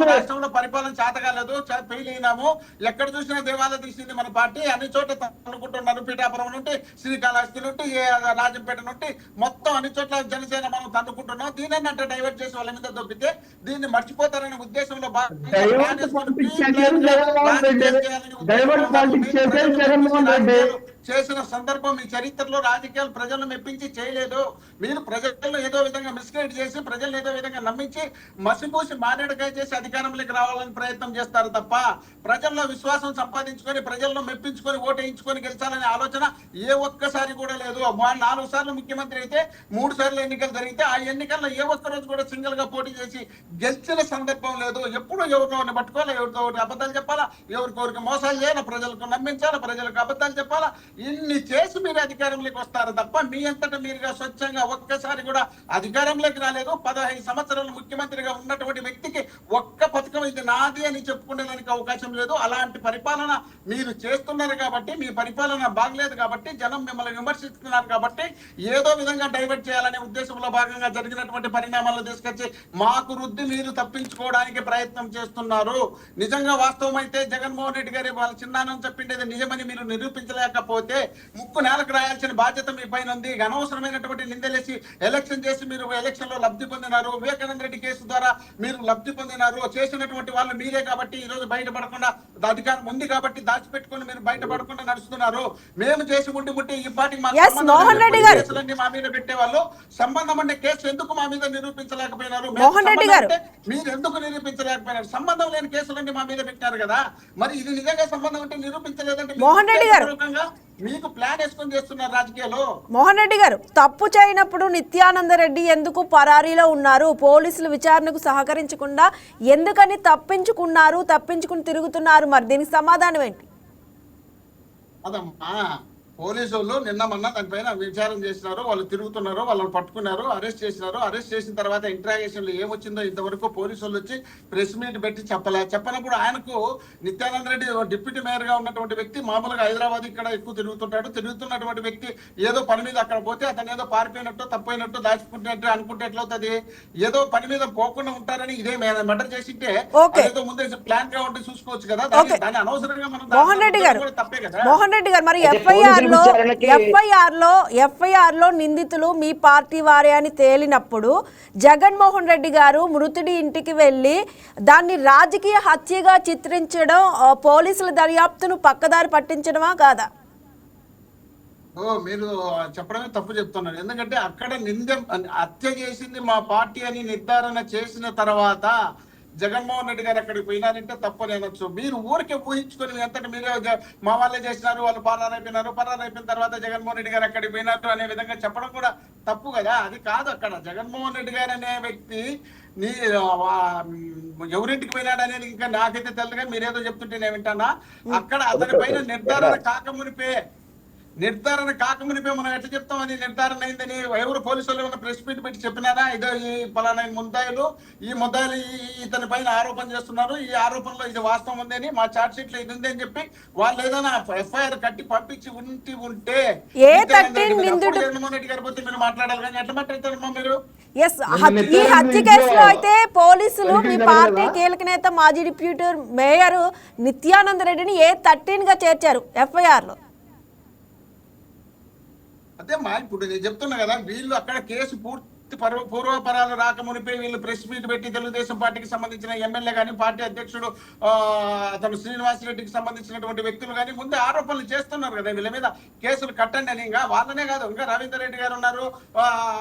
రాష్ట్రంలో పరిపాలన చేత కాలేదు, ఫెయిల్ అయినాము. ఎక్కడ చూసినా దేవాలయం తీసింది మన పార్టీ, అన్ని చోట్ల అనుకుంటున్నారు. పీఠాపురం నుండి శ్రీకాళహస్తి నుండి రాజంపేట నుండి మొత్తం అన్ని చోట్ల జనసేన మనం తన్నుకుంటున్నాం. దీనిని అంటే డైవర్ట్ చేసి వాళ్ళ మీద దొబ్బితే దీన్ని మర్చిపోతారనే ఉద్దేశంలో చేసిన సందర్భం మీ చరిత్రలో రాజకీయాలు ప్రజలను మెప్పించి చేయలేదు. మీరు ప్రజలను ఏదో విధంగా మిస్గైడ్ చేసి ప్రజలను ఏదో విధంగా నమ్మించి మసిపూసి మారేడుకాయ చేసి అధికారంలోకి రావాలని ప్రయత్నం చేస్తారు తప్ప ప్రజల్లో విశ్వాసం సంపాదించుకొని ప్రజలను మెప్పించుకొని ఓటేయించుకొని గెలిచాలనే ఆలోచన ఏ ఒక్కసారి కూడా లేదు. 4 సార్లు ముఖ్యమంత్రి అయితే 3 సార్లు ఎన్నికలు జరిగితే ఆ ఎన్నికల్లో ఏ ఒక్క రోజు కూడా సింగిల్ గా పోటీ చేసి గెలిచిన సందర్భం లేదు. ఎప్పుడు ఎవరిని పట్టుకోవాలా, ఎవరితో అబద్ధాలు చెప్పాలా, ఎవరికొరికి మోసాలు చేయాలా, ప్రజలకు నమ్మించాలా, ప్రజలకు అబద్ధాలు చెప్పాలా, ఇన్ని చేసి మీరు అధికారంలోకి వస్తారు తప్ప మీ అంతటా మీరుగా స్వచ్ఛంగా ఒక్కసారి కూడా అధికారంలోకి రాలేదు. 15 సంవత్సరాలు ముఖ్యమంత్రిగా ఉన్నటువంటి వ్యక్తికి ఒక్క పథకం ఇది నాది అని చెప్పుకునేదానికి అవకాశం లేదు. అలాంటి పరిపాలన మీరు చేస్తున్నారు కాబట్టి, మీ పరిపాలన బాగలేదు కాబట్టి, జనం మిమ్మల్ని విమర్శిస్తున్నారు కాబట్టి ఏదో విధంగా డైవర్ట్ చేయాలనే ఉద్దేశంలో భాగంగా జరిగినటువంటి పరిణామాలను తీసుకొచ్చి మాకు రుద్ది మీరు తప్పించుకోవడానికి ప్రయత్నం చేస్తున్నారు. నిజంగా వాస్తవం అయితే జగన్మోహన్ రెడ్డి గారి వాళ్ళ చిన్నానం చెప్పిండేది నిజమని మీరు నిరూపించలేకపోతే ముక్కు నేలకు రాయాల్సిన బాధ్యత మీ పైన ఉంది. అనవసరమైనటువంటి నిందలేసి ఎలక్షన్ చేసి మీరు ఎలక్షన్ లో లబ్ధి పొందినారు. వివేకానంద రెడ్డి కేసు ద్వారా మీరు లబ్ధి పొందినారు. చేసినటువంటి వాళ్ళు మీరే కాబట్టి ఈ రోజు బయటపడకుండా అధికారం ఉంది కాబట్టి దాచిపెట్టుకుని మీరు బయటపడకుండా నడుస్తున్నారు. మేము చేసి ముట్టి ఈ పార్టీకి కేసులన్నీ మా మీద పెట్టేవాళ్ళు. సంబంధం అంటే కేసు ఎందుకు మా మీద నిరూపించలేకపోయినారు? మీరు ఎందుకు నిరూపించలేకపోయినారు? సంబంధం లేని కేసులన్నీ మా మీద పెట్టారు కదా. మరి ఇది నిజంగా సంబంధం అంటే నిరూపించలేదంటే మీకు ప్లాన్ వేసుకొని చేస్తున్నారు రాజకీయాలు. మోహన్ రెడ్డి గారు, తప్పు చేయనప్పుడు నిత్యానంద రెడ్డి ఎందుకు పరారీలో ఉన్నారు? పోలీసులు విచారణకు సహకరించకుండా ఎందుకని తప్పించుకుని తిరుగుతున్నారు? మరి దీనికి సమాధానం ఏంటి? అదమ్మా పోలీసు వాళ్ళు నిన్న మొన్న దానిపైన విచారణ చేసినారు, వాళ్ళు తిరుగుతున్నారు, వాళ్ళని పట్టుకున్నారు, అరెస్ట్ చేసినారు. అరెస్ట్ చేసిన తర్వాత ఇంట్రాగేషన్లో ఏమొచ్చిందో ఇంతవరకు పోలీసు వాళ్ళు వచ్చి ప్రెస్ మీట్ పెట్టి చెప్పనప్పుడు ఆయనకు నిత్యానంద రెడ్డి డిప్యూటీ మేయర్ గా ఉన్నటువంటి వ్యక్తి మామూలుగా హైదరాబాద్ ఇక్కడ ఎక్కువ తిరుగుతున్నటువంటి వ్యక్తి ఏదో పని మీద అక్కడ పోతే అతను ఏదో పారిపోయినట్టు తప్పైనట్టు దాచుకుంటున్నట్టు అనుకుంటే ఎట్లవుతుంది? ఏదో పని మీద పోకుండా ఉంటారని ఇదే మర్డర్ చేసింటే ఏదో ముందే ప్లాన్ గా ఉంటే చూసుకోవచ్చు కదా. దాన్ని అనవసరంగా మనం తప్పే కదా. మోహన్ రెడ్డి గారు, మరి ఎఫ్ఐఆర్ లో నిందితులు మీ పార్టీ వారే అని తేలినప్పుడు జగన్మోహన్ రెడ్డి గారు మృతుడి ఇంటికి వెళ్ళి దాన్ని రాజకీయ హత్యగా చిత్రించడం పోలీసుల దర్యాప్తును పక్కదారి పట్టించడమా కాదా? మీరు చెప్పడమే తప్పు చెప్తున్నారు. ఎందుకంటే అక్కడ హత్య చేసింది మా పార్టీ అని నిర్ధారణ చేసిన తర్వాత జగన్మోహన్ రెడ్డి గారు అక్కడికి పోయినారంటే తప్పలేనొచ్చు. మీరు ఊరికే ఊహించుకొని ఎంతటి మీరే మా వాళ్ళే చేసినారు, వాళ్ళు పరారైపోయిన తర్వాత జగన్మోహన్ రెడ్డి గారు అక్కడికి పోయినట్టు అనే విధంగా చెప్పడం కూడా తప్పు కదా. అది కాదు. అక్కడ జగన్మోహన్ రెడ్డి గారు అనే వ్యక్తి ఎవరింటికి పోయినాడు అనేది ఇంకా నాకైతే తెలుదుగా, మీరేదో చెప్తుంటే నేను వింటానా. అక్కడ అతని పైన నిర్ధారణ కాకమునిపే మనం ఎట్లా చెప్తాం అది నిర్ధారణ అయిందని? ఎవరు పోలీసు వాళ్ళు ఏమైనా ప్రెస్ మీట్ పెట్టి చెప్పినారా ఇదో ఈ పలానా ముద్దాయిలు ఇతని పైన ఆరోపణ చేస్తున్నారు, ఈ ఆరోపణలో ఇది వాస్తవం ఉందని, మా చార్జ్ షీట్ లో ఇది ఉంది అని చెప్పి వాళ్ళు ఏదైనా ఎఫ్ఐఆర్ కట్టి పంపించి ఉంటే జగన్మోహన్ రెడ్డి గారి పోతే మీరు మాట్లాడాలి, కానీ ఎట్లా మాట్లాడతారమ్మా మీరు? ఈ హత్య కేసులో అయితే పోలీసులు మీ పార్టీ కీలక నేత మాజీ డిప్యూటీ మేయర్ నిత్యానంద రెడ్డిని A13 గా చేర్చారు ఎఫ్ఐఆర్ లో. అదే మా ఇప్పుడు నేను చెప్తున్నా కదా, వీళ్ళు అక్కడ కేసు పూర్తి పూర్వపరాలు రాకమునిపై వీళ్ళు ప్రెస్ మీట్ పెట్టి తెలుగుదేశం పార్టీకి సంబంధించిన ఎమ్మెల్యే కానీ పార్టీ అధ్యక్షుడు అతను శ్రీనివాసరెడ్డికి సంబంధించినటువంటి వ్యక్తులు కానీ ముందే ఆరోపణలు చేస్తున్నారు కదా, వీళ్ళ మీద కేసులు కట్టండి అని. ఇంకా వాళ్ళనే కాదు, ఇంకా రవీందర్ రెడ్డి గారు ఉన్నారు,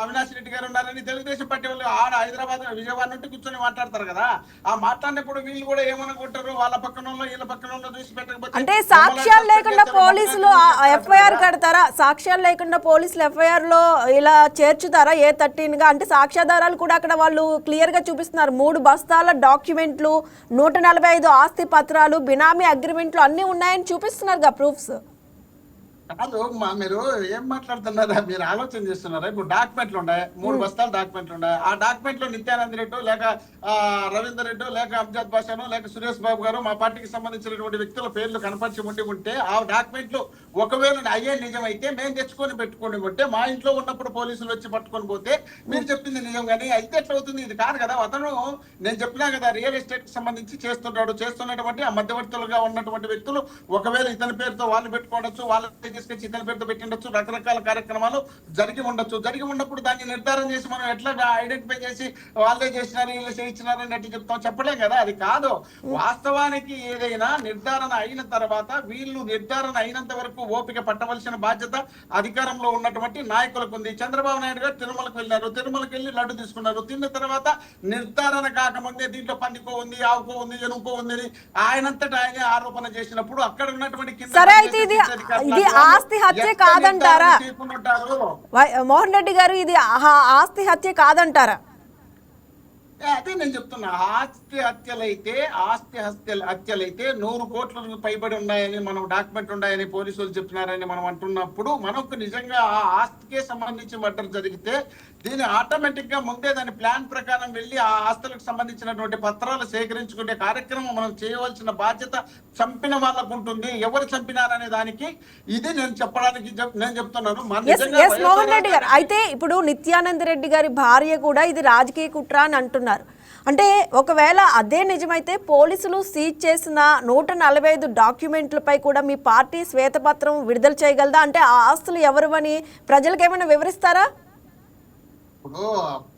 అవినాష్ రెడ్డి గారు ఉన్నారని తెలుగుదేశం పార్టీ వాళ్ళు హైదరాబాద్ విజయవాడ నుండి కూర్చొని మాట్లాడతారు కదా. ఆ మాట్లాడినప్పుడు వీళ్ళు కూడా ఏమనుకుంటారు, వాళ్ళ పక్కన వీళ్ళ పక్కన చూసి పెట్టకపోతే అంటే సాక్ష్యాలు లేకుండా పోలీసులు ఎఫ్ఐఆర్ కడతారా? సాక్ష్యాలు లేకుండా పోలీసులు ఎఫ్ఐఆర్ లో ఇలా చేర్చుతారా A13? అంటే సాక్ష్యాధారాలు కూడా అక్కడ వాళ్ళు క్లియర్ గా చూపిస్తున్నారు. 3 బస్తాల డాక్యుమెంట్లు, 145 ఆస్తి పత్రాలు, బినామీ అగ్రిమెంట్లు అన్ని ఉన్నాయని చూపిస్తున్నారు ప్రూఫ్స్. కాదు మీరు ఏం మాట్లాడుతున్నారా? మీరు ఆలోచన చేస్తున్నారా? ఇప్పుడు డాక్యుమెంట్లు ఉన్నాయి, 3 బస్తాల డాక్యుమెంట్లు ఉన్నాయి. ఆ డాక్యుమెంట్ లో నిత్యానంద రెడ్డి లేక రవీందర్ రెడ్డి లేక అంజద్ బాషాను లేక సురేష్ బాబు గారు మా పార్టీకి సంబంధించినటువంటి వ్యక్తుల పేర్లు కనపరిచి ఉంటే ఆ డాక్యుమెంట్లు ఒకవేళ అయ్యే నిజమైతే మేము తెచ్చుకొని పెట్టుకొని ఉంటే, మా ఇంట్లో ఉన్నప్పుడు పోలీసులు వచ్చి పట్టుకొని పోతే మీరు చెప్పింది నిజం, కానీ అయితే ఎట్లా అవుతుంది? ఇది కాదు కదా. అతను నేను చెప్పినా కదా, రియల్ ఎస్టేట్ కి సంబంధించి చేస్తున్నటువంటి ఆ మధ్యవర్తులుగా ఉన్నటువంటి వ్యక్తులు ఒకవేళ ఇతని పేరుతో వాళ్ళు పెట్టుకోవచ్చు, వాళ్ళ తీసుకొచ్చి ఇతని పేరుతో పెట్టిండొచ్చు, రకరకాల కార్యక్రమాలు జరిగి ఉన్నప్పుడు దాన్ని నిర్ధారణ చేసి మనం ఎట్లా ఐడెంటిఫై చేసి వాళ్ళే చేసినారు వీళ్ళు చేయించినారు అని ఎట్లా చెప్తాం? చెప్పలేం కదా. అది కాదు. వాస్తవానికి ఏదైనా నిర్ధారణ అయిన తర్వాత వీళ్ళు నిర్ధారణ అయినంత వరకు ఓపిక పట్టవలసిన బాధ్యత అధికారంలో ఉన్నటువంటి నాయకులకు ఉంది. చంద్రబాబు నాయుడు గారు తిరుమలకు వెళ్ళారు, తిరుమలకి వెళ్ళి లడ్డు తీసుకున్నారు, తిన్న తర్వాత నిర్ధారణ కాకముందే దీంట్లో పందికో ఉంది, ఆవుకో ఉంది, ఎనుకో ఉంది అని ఆయనంతటా ఆయనే ఆరోపణ చేసినప్పుడు అక్కడ ఉన్నటువంటి ఆస్తి హత్య కాదంటారా మోహన్ రెడ్డి గారు? ఇది ఆస్తి హత్య కాదంటారా? అదే నేను చెప్తున్నా. ఆస్తి హత్యలైతే 100 కోట్లకు పైబడి ఉన్నాయని మనం డాక్యుమెంట్ ఉన్నాయని పోలీసులు చెప్తున్నారని మనం అంటున్నప్పుడు మనకు నిజంగా ఆ ఆస్తికే సంబంధించి మర్డర్ జరిగితే దీన్ని ఆటోమేటిక్ గా ముందే దాని ప్లాన్ ప్రకారం వెళ్ళి ఆ ఆస్తులకు సంబంధించినటువంటి పత్రాలు సేకరించుకునే కార్యక్రమం మనం చేయవలసిన బాధ్యత చంపిన వాళ్ళకు ఉంటుంది. ఎవరు చంపినారనే దానికి ఇది నేను చెప్పడానికి నేను చెప్తున్నాను. మోహన్ రెడ్డి గారు, అయితే ఇప్పుడు నిత్యానంద రెడ్డి గారి భార్య కూడా ఇది రాజకీయ కుట్ర అని అంటున్నారు. అంటే ఒకవేళ అదే నిజమైతే పోలీసులు సీజ్ చేసిన 145 డాక్యుమెంట్లపై కూడా మీ పార్టీ శ్వేతపత్రం విడుదల చేయగలదా? అంటే ఆ ఆస్తులు ఎవరివని ప్రజలకు ఏమైనా వివరిస్తారా? ఇప్పుడు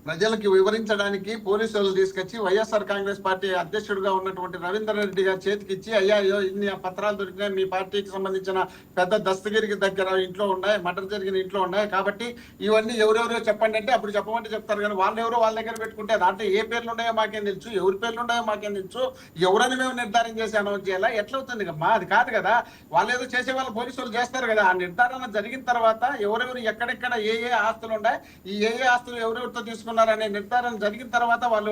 ప్రజలకి వివరించడానికి పోలీసు వాళ్ళు తీసుకొచ్చి వైఎస్ఆర్ కాంగ్రెస్ పార్టీ అధ్యక్షుడిగా ఉన్నటువంటి రవీందర్ రెడ్డి గారి చేతికి ఇచ్చి, అయ్యో ఇన్ని పత్రాలు దొరికినాయి, మీ పార్టీకి సంబంధించిన పెద్ద దస్తగిరికి దగ్గర ఇంట్లో ఉన్నాయి, మర్డర్ జరిగిన ఇంట్లో ఉన్నాయి, కాబట్టి ఇవన్నీ ఎవరెవరో చెప్పండి అంటే అప్పుడు చెప్పమంటే చెప్తారు. కానీ వాళ్ళు ఎవరో వాళ్ళ దగ్గర పెట్టుకుంటే దాంట్లో ఏ పేర్లు ఉన్నాయో మాకేం తెలుసు, ఎవరి పేర్లు ఉన్నాయో మాకేం తెలుసు, ఎవరని మేము నిర్ధారణ చేసి అనౌన్స్ చేయాలా? ఎట్లా అవుతుంది కమ్మా? అది కాదు కదా. వాళ్ళు ఏదో చేసే వాళ్ళు పోలీసు వాళ్ళు చేస్తారు కదా. ఆ నిర్ధారణ జరిగిన తర్వాత ఎవరెవరు ఎక్కడెక్కడ ఏ ఆస్తులు ఉన్నాయి, ఈ ఏ ఆస్తులు ఎవరెవరితో తీసుకున్నారు అనే నిర్ధారణ జరిగిన తర్వాత వాళ్ళు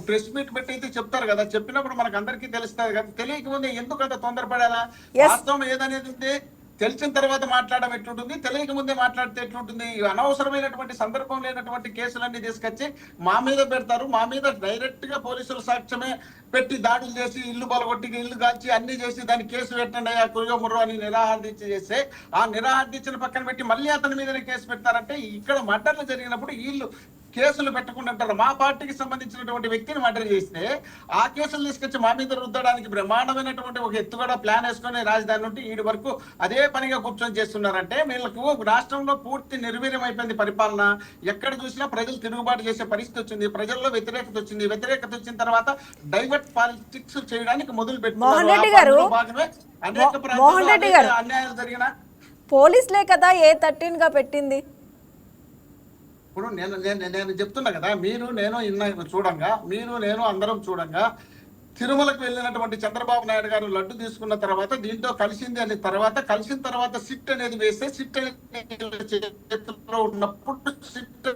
ప్రెస్ మీట్ పెట్టి అయితే చెప్తారు కదా. చెప్పినప్పుడు మనకు అందరికీ తెలుస్తుంది కదా. తెలియకముందే ఎందుకు అంత తొందరపడాలా? వాస్తవం ఏదనేది ఉంది తెలిసిన తర్వాత మాట్లాడడం ఎట్లుంటుంది, తెలియక ముందే మాట్లాడితే ఎట్లుంటుంది? అనవసరమైనటువంటి సందర్భం లేనటువంటి కేసులన్నీ తీసుకొచ్చి మా మీద పెడతారు. మా మీద డైరెక్ట్ గా పోలీసుల సాక్ష్యమే పెట్టి దాడులు చేసి ఇల్లు బలగొట్టి ఇల్లు కాల్చి అన్ని చేసి దాన్ని కేసు పెట్టండి అయ్యా కురుగో ముర్రో అని నిరాహార దీక్ష చేస్తే ఆ నిరాహార దీక్షను పక్కన పెట్టి మళ్ళీ అతని మీదనే కేసు పెడతారంటే ఇక్కడ మర్డర్లు జరిగినప్పుడు వీళ్ళు కేసులు పెట్టకుండా అంటారు. మా పార్టీకి సంబంధించినటువంటి వ్యక్తిని మర్డర్ చేస్తే ఆ కేసులు తీసుకొచ్చి మా మీద రుద్దడానికి బ్రహ్మాండమైనటువంటి ఒక ఎత్తుగడ ప్లాన్ వేసుకొని రాజధాని నుండి ఈడి వరకు అదే పనిగా కూర్చొని చేస్తున్నారంటే వీళ్ళకు రాష్ట్రంలో పూర్తి నిర్వీర్యం అయిపోయింది పరిపాలన. ఎక్కడ చూసినా ప్రజలు తిరుగుబాటు చేసే పరిస్థితి వచ్చింది, ప్రజల్లో వ్యతిరేకత వచ్చింది. వ్యతిరేకత వచ్చిన తర్వాత డైవర్ట్ పాలిటిక్స్ చేయడానికి మొదలు మోహన్ రెడ్డి గారు, మోహన్ రెడ్డి గారు, అన్యాయాలు జరిగిన పోలీసులే కదా A13 గా పెట్టింది. ఇప్పుడు నేను చెప్తున్నా కదా, మీరు నేను చూడంగా, మీరు నేను అందరం చూడంగా తిరుమలకు వెళ్ళినటువంటి చంద్రబాబు నాయుడు గారు లడ్డు తీసుకున్న తర్వాత దీంతో కలిసింది అనే తర్వాత కలిసిన తర్వాత సిట్ అనేది వేస్తే సిట్ చేతిలో ఉన్నప్పుడు సిట్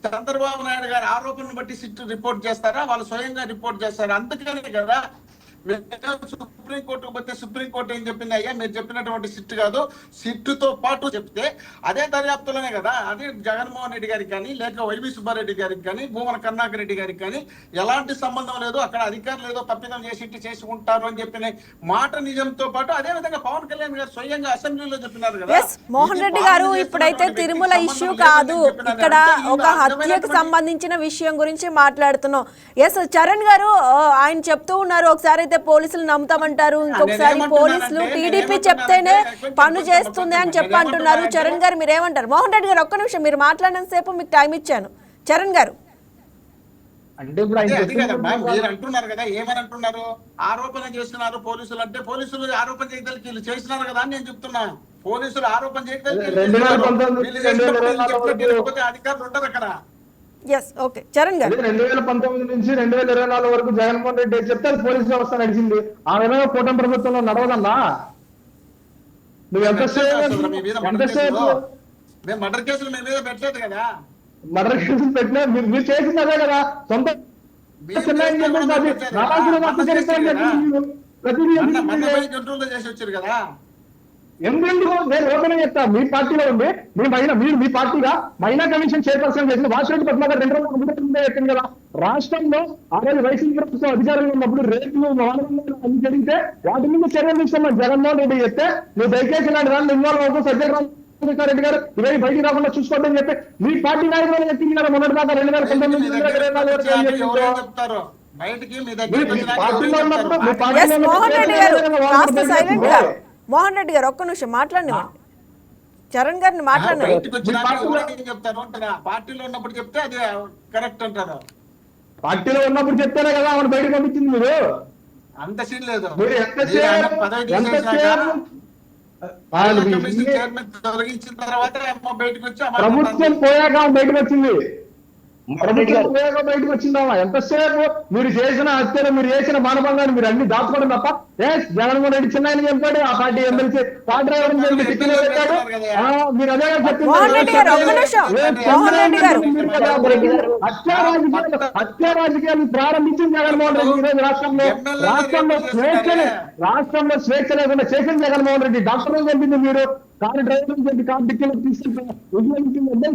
చంద్రబాబు నాయుడు గారి ఆరోపణను బట్టి సిట్ రిపోర్ట్ చేస్తారా, వాళ్ళు స్వయంగా రిపోర్ట్ చేస్తారా? అందుకనే కదా సుప్రీంకోర్టుకు పోతే సుప్రీంకోర్టు ఏం చెప్పింది, అయ్యా మీరు చెప్పినటువంటి సిట్ కాదు, సిట్టుతో పాటు చెప్తే అదే దర్యాప్తులోనే కదా అదే జగన్మోహన్ రెడ్డి గారికి కానీ లేక వైవి సుబ్బారెడ్డి గారికి కానీ భూమన కరుణాకర్ రెడ్డి గారికి కానీ ఎలాంటి సంబంధం లేదు, అక్కడ అధికారులు ఏదో తప్పిదం చేసి ఉంటారు అని చెప్పిన మాట నిజంతో పాటు అదే విధంగా పవన్ కళ్యాణ్ గారు స్వయంగా అసెంబ్లీలో చెప్పినారు కదా. మోహన్ రెడ్డి గారు, ఇప్పుడైతే తిరుమల ఇష్యూ కాదు, ఇక్కడ ఒక హత్యకు సంబంధించిన విషయం గురించి మాట్లాడుతున్నాం. ఎస్ చరణ్ గారు, ఆయన చెప్తూ ఉన్నారు ఒకసారి అయితే పోలీసులు నమ్ముతామంటారు, ఇంకొకసారి పోలీసులు టీడీపీ చెప్తేనే పన్ను చేస్తుంది అని చెప్పంటున్నారు. చరణ్ గారు మీరేమంటారు? మోహన్ రెడ్డి గారు ఒక్క నిమిషం, మీరు మాట్లాడినంత సేపు మీకు టైం ఇచ్చాను. చరణ్ గారు అంటే ఇప్పుడు మీరు అంటున్నారు కదా, ఏమని అంటున్నారు? ఆరోపణ చేస్తున్నారు పోలీసులు అంటే, పోలీసులు ఆరోపణ చేయగలిగి వీళ్ళు చేసినారు కదా అని నేను చెప్తున్నా. పోలీసులు ఆరోపణ చేయగలిగి అధికారులు ఉంటారు అక్కడ. ఓకే చరణ్ గారు, 2019 నుంచి 2024 వరకు జగన్మోహన్ రెడ్డి చెప్తే పోలీసు వ్యవస్థ నడిచింది. ఆ విధంగా కూటమి ప్రభుత్వంలో నడవదన్నా? నువ్వు ఎంతసేపు మేము మర్డర్ కేసులు మీ మీద పెట్టలేదు కదా. మర్డర్ కేసులు పెట్టినా మీరు చేసింది అదే కదా. సొంత చేసి వచ్చారు కదా. ఎందుకు నేను ఓపెన్ చెప్తా, మీ పార్టీలో ఉంది, మీరు మీ పార్టీగా మహిళా కమిషన్ చైర్పర్సన్ చేసిన వాసిరెడ్డి పద్మాకర్ 2 రోజుల ముందే చెప్పింది కదా. రాష్ట్రంలో ఆ రోజు వైసీపీ ప్రభుత్వం అధికారంలో ఉన్నప్పుడు రేట్లు అన్ని జరిగితే వాటి మీద చర్యలు తీసుకున్నాం. జగన్మోహన్ రెడ్డి చెప్తే నువ్వు దయచేసి ఇలాంటి దాన్ని ఇన్వాల్వ్ అవుతూ సజ్జల రామకృష్ణారెడ్డి గారు ఇవే బయటికి రాకుండా చూసుకోవద్దని చెప్పి మీ పార్టీ నాయకులు చెప్పింది కదా. మొన్నటి దాకా 2019 చెప్తారు బయటికి మోహన్ రెడ్డి గారు ఒక్క నిమిషం మాట్లాడండి. చరణ్ గారిని మాట్లాడండి. చెప్తారు అంటారా? పార్టీలో ఉన్నప్పుడు చెప్తే అది కరెక్ట్ అంటారు. పార్టీలో ఉన్నప్పుడు చెప్తేనే కదా ఆమెను బయటకు పంపించింది. మీరు అంత సీన్ లేదు. తొలగించిన తర్వాత బయటకు వచ్చి ప్రభుత్వం పోయాక బయటకు వచ్చింది. బయటకు వచ్చిందామా? ఎంతసేపు మీరు చేసిన హత్యలు, మీరు చేసిన మానభంగాన్ని మీరు అన్ని దాచుకోవడం తప్ప. జగన్మోహన్ రెడ్డి చిన్న ఆయన చంపాడు, ఆ పార్టీ ఎమ్మెల్సీ కార్ డ్రైవర్ పెట్టాడు. మీరు అదే హత్యా రాజకీయాలు ప్రారంభించింది జగన్మోహన్ రెడ్డి. ఈరోజు రాష్ట్రంలో స్వేచ్ఛ లేకుండా చేసింది జగన్మోహన్ రెడ్డి. డాక్టర్లు చెప్పింది మీరు, కారు డ్రైవర్ చెప్పి కారు టిక్కెట్ తీసుకెళ్ళి మీరు అదే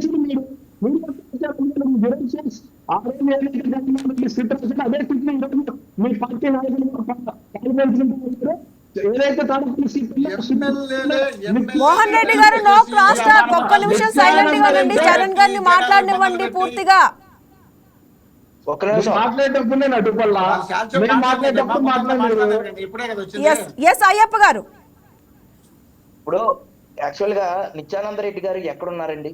స్థితిలో మీ పార్టీ నాయకులు ఏదైతే మోహన్ రెడ్డి గారు నో క్లాస్ టాక్, ఒక్క నిమిషం సైలెంట్ గా ఉండండి. చరణ్ గారిని మాట్లాడనివ్వండి పూర్తిగా. మాట్లాడేటప్పుడు నేను అడ్డుపల్లా, మాట్లాడేటప్పుడు మాట్లాడారు. అయ్యప్ప గారు, ఇప్పుడు యాక్చువల్ గా నిత్యానంద రెడ్డి గారు ఎక్కడున్నారండి?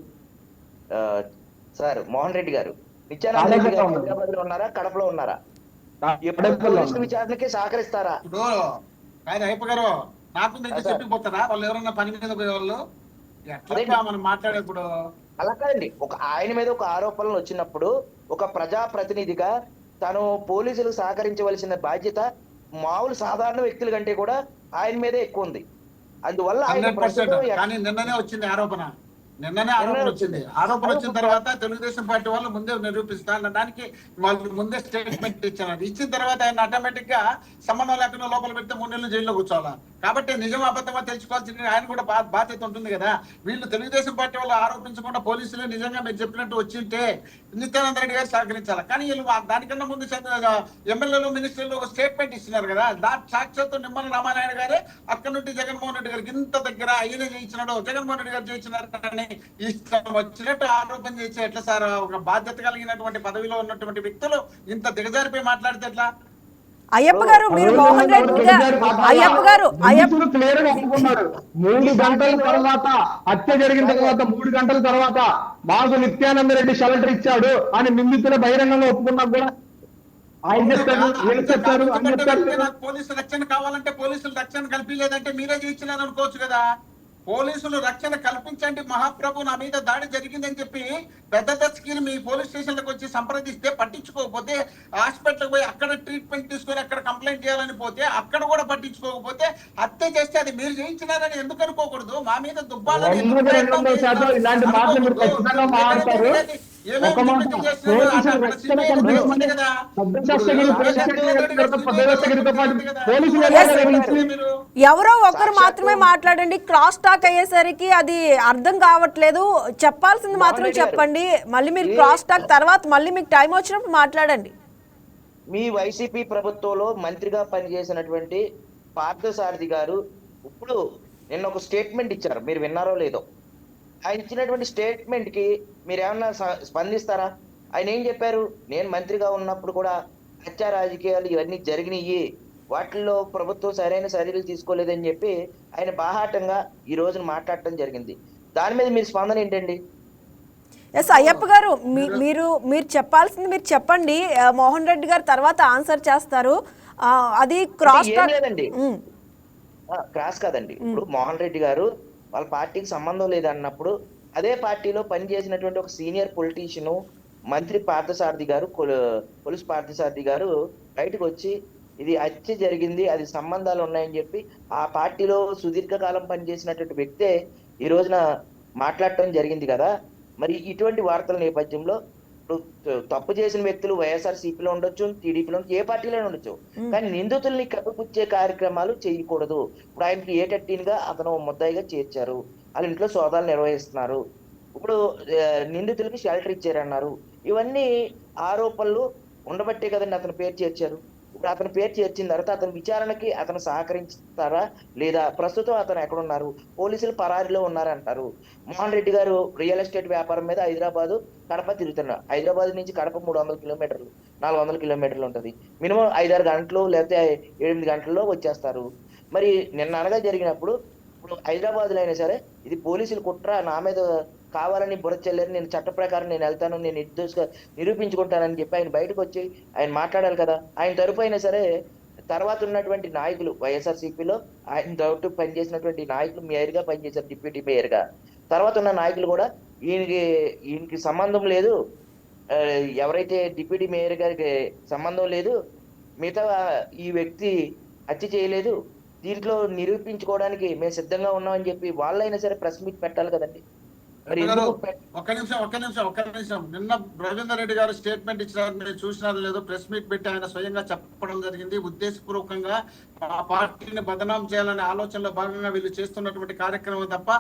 సార్ మోహన్ రెడ్డి గారు నిత్యానంద రెడ్డి గారు హైదరాబాద్ లో ఉన్నారా, కడపలో ఉన్నారా? పోలీసుల విచారణకి సహకరిస్తారా? అయ్యప్ప గారు నాకు చెప్పిపోతారా వాళ్ళు ఎవరన్నా పని మీద పోయేవాళ్ళు? మనం మాట్లాడేప్పుడు అలా కాదండి. ఆయన మీద ఒక ఆరోపణలు వచ్చినప్పుడు ఒక ప్రజా ప్రతినిధిగా తను పోలీసులు సహకరించవలసిన బాధ్యత మామూలు సాధారణ వ్యక్తుల కంటే కూడా ఆయన మీదే ఎక్కువ ఉంది. అందువల్ల కానీ నిన్ననే వచ్చింది ఆరోపణ. నిన్ననే ఆరోపణ వచ్చింది. ఆరోపణ వచ్చిన తర్వాత తెలుగుదేశం పార్టీ వాళ్ళు ముందే నిరూపిస్తా అన్న దానికి వాళ్ళు ముందే స్టేట్మెంట్ ఇచ్చారు. ఇచ్చిన తర్వాత ఆయన ఆటోమేటిక్ గా సంబంధం లేకుండా లోపల పెడితే 3 నెలలు జైల్లో కూర్చోవాలా. కాబట్టి నిజం అబద్ధమా తెలుసుకోవాల్సింది ఆయన కూడా బాధ్యత ఉంటుంది కదా. వీళ్ళు తెలుగుదేశం పార్టీ వాళ్ళు ఆరోపించకుండా పోలీసులు నిజంగా మీరు చెప్పినట్టు వచ్చింటే నిత్యానంద రెడ్డి గారు సహకరించాలి. కానీ వీళ్ళు దానికన్నా ముందు ఎమ్మెల్యేలు మినిస్టర్లు ఒక స్టేట్మెంట్ ఇస్తున్నారు కదా. సాక్షాత్తు నిమ్మల రామానాయుడు గారే అక్కడ నుండి జగన్మోహన్ రెడ్డి గారికి ఇంత దగ్గర ఆయన చేయించినాడు, జగన్మోహన్ రెడ్డి గారు చేయించినారు అని ఇష్టం వచ్చినట్టు ఆరోపణ చేసే ఎట్లా సార్? ఒక బాధ్యత కలిగినటువంటి పదవిలో ఉన్నటువంటి వ్యక్తులు ఇంత దిగజారిపోయి మాట్లాడితే ఎట్లా? అయ్యప్ప గారు మీరు మోహన్ రెడ్డి అయ్యప్ప గారు క్లియర్ గా ఒప్పుకున్నారు. 3 గంటల తర్వాత హత్య జరిగిన తర్వాత 3 గంటల తర్వాత మాకు నిత్యానంద రెడ్డి షెల్టర్ ఇచ్చాడు అని నిందితులు బహిరంగంగా ఒప్పుకున్నా కూడా ఆయన చెప్తారు, వీళ్ళు చెప్తారు, అని చెప్తారు. పోలీసులు రక్షణ కావాలంటే పోలీసులు రక్షణ కల్పించలేదంటే మీరే చేయించినారు అనుకోవచ్చు కదా. పోలీసులు రక్షణ కల్పించండి మహాప్రభు, నా మీద దాడి జరిగిందని చెప్పి పెద్ద దశకిని మీ పోలీస్ స్టేషన్లకు వచ్చి సంప్రదిస్తే పట్టించుకోకపోతే, హాస్పిటల్కి పోయి అక్కడ ట్రీట్మెంట్ తీసుకొని అక్కడ కంప్లైంట్ చేయాలని పోతే అక్కడ కూడా పట్టించుకోకపోతే హత్య చేస్తే అది మీరు చేయించినారని ఎందుకు అనుకోకూడదు? మా మీద దుబ్బాలని ఇలాంటి మాటలు మీరు ఖచ్చితంగా మాట్లాడతారు. ఎవరో ఒకరు మాత్రమే మాట్లాడండి. క్రాస్ టాక్ అయ్యేసరికి అది అర్థం కావట్లేదు. చెప్పాల్సింది మాత్రం చెప్పండి. మళ్ళీ మీరు క్రాస్ టాక్ తర్వాత మళ్ళీ మీకు టైం వచ్చినప్పుడు మాట్లాడండి. మీ వైసీపీ ప్రభుత్వంలో మంత్రిగా పనిచేసినటువంటి పార్థసారథి గారు ఇప్పుడు నిన్న ఒక స్టేట్మెంట్ ఇచ్చారు, మీరు విన్నారో లేదో. ఆయన ఇచ్చినటువంటి స్టేట్మెంట్ కి మీరు ఏమన్నా స్పందిస్తారా? ఆయన ఏం చెప్పారు? నేను మంత్రిగా ఉన్నప్పుడు కూడా హత్య రాజకీయాలు ఇవన్నీ జరిగినాయి, వాటిల్లో ప్రభుత్వం సరైన చర్యలు తీసుకోలేదని చెప్పి ఆయన బాహాటంగా ఈ రోజున మాట్లాడటం జరిగింది. దాని మీద మీరు స్పందన ఏంటండి? ఎస్ అయ్యప్ప గారు, మీరు చెప్పాల్సింది మీరు చెప్పండి. మోహన్ రెడ్డి గారు తర్వాత ఆన్సర్ చేస్తారు. అది క్రాస్ లేదండి, క్రాస్ కాదండి. ఇప్పుడు మోహన్ రెడ్డి గారు వాళ్ళ పార్టీకి సంబంధం లేదన్నప్పుడు అదే పార్టీలో పనిచేసినటువంటి ఒక సీనియర్ పొలిటీషియన్ మంత్రి పార్థసారథి గారు, పోలీస్ పార్థసారథి గారు బయటకు వచ్చి ఇది హత్య జరిగింది, అది సంబంధాలు ఉన్నాయని చెప్పి ఆ పార్టీలో సుదీర్ఘకాలం పనిచేసినటువంటి వ్యక్తే ఈ రోజున మాట్లాడటం జరిగింది కదా. మరి ఇటువంటి వార్తల నేపథ్యంలో తప్పు చేసిన వ్యక్తులు వైఎస్ఆర్సీపీలో ఉండొచ్చు, టీడీపీలో ఏ పార్టీలో ఉండొచ్చు, కానీ నిందితుల్ని కప్పిపుచ్చే కార్యక్రమాలు చేయకూడదు. ఇప్పుడు ఆయనకి ఏటట్టిన్గా అతను ముద్దాయిగా చేర్చారు, వాళ్ళ ఇంట్లో సోదాలు నిర్వహిస్తున్నారు, ఇప్పుడు నిందితులకి షెల్టర్ ఇచ్చారన్నారు. ఇవన్నీ ఆరోపణలు ఉండబట్టే కదండి అతని పేరు చేర్చారు. ఇప్పుడు అతని పేరు చేర్చిన తర్వాత అతని విచారణకి అతను సహకరిస్తారా లేదా? ప్రస్తుతం అతను ఎక్కడున్నారు? పోలీసులు పరారీలో ఉన్నారంటారు. మోహన్ రెడ్డి గారు రియల్ ఎస్టేట్ వ్యాపారం మీద హైదరాబాద్ కడప తిరుగుతున్నారు. హైదరాబాద్ నుంచి కడప 300 కిలోమీటర్లు 400 కిలోమీటర్లు ఉంటుంది. మినిమం 5-6 గంటలు లేకపోతే 8 గంటల్లో వచ్చేస్తారు. మరి నిన్న అనగా జరిగినప్పుడు ఇప్పుడు హైదరాబాద్లో అయినా సరే ఇది పోలీసులు కుట్ర, నా మీద కావాలని బురచెల్లారు, నేను చట్ట ప్రకారం నేను వెళ్తాను, నేను నిర్దోషిగా నిరూపించుకుంటానని చెప్పి ఆయన బయటకు వచ్చి ఆయన మాట్లాడాలి కదా. ఆయన తరపు అయినా సరే తర్వాత ఉన్నటువంటి నాయకులు వైఎస్ఆర్సీపీలో ఆయన తరపు పనిచేసినటువంటి నాయకులు మేయర్గా పనిచేశారు, డిప్యూటీ మేయర్గా. తర్వాత ఉన్న నాయకులు కూడా ఈయనకి సంబంధం లేదు, ఎవరైతే డిప్యూటీ మేయర్ గారికి సంబంధం లేదు, మిగతా ఈ వ్యక్తి హత్య చేయలేదు, దీంట్లో నిరూపించుకోవడానికి మేము సిద్ధంగా ఉన్నామని చెప్పి వాళ్ళైనా సరే ప్రెస్ మీట్ పెట్టాలి కదండి. ఒక్క నిమిషం. నిన్న రవీందర్ రెడ్డి గారు స్టేట్మెంట్ ఇచ్చినారు, మీరు చూసినారు లేదో. ప్రెస్ మీట్ పెట్టి ఆయన స్వయంగా చెప్పడం జరిగింది. ఉద్దేశపూర్వకంగా ఆ పార్టీని బదనాం చేయాలనే ఆలోచనలో భాగంగా వీళ్ళు చేస్తున్నటువంటి కార్యక్రమం తప్ప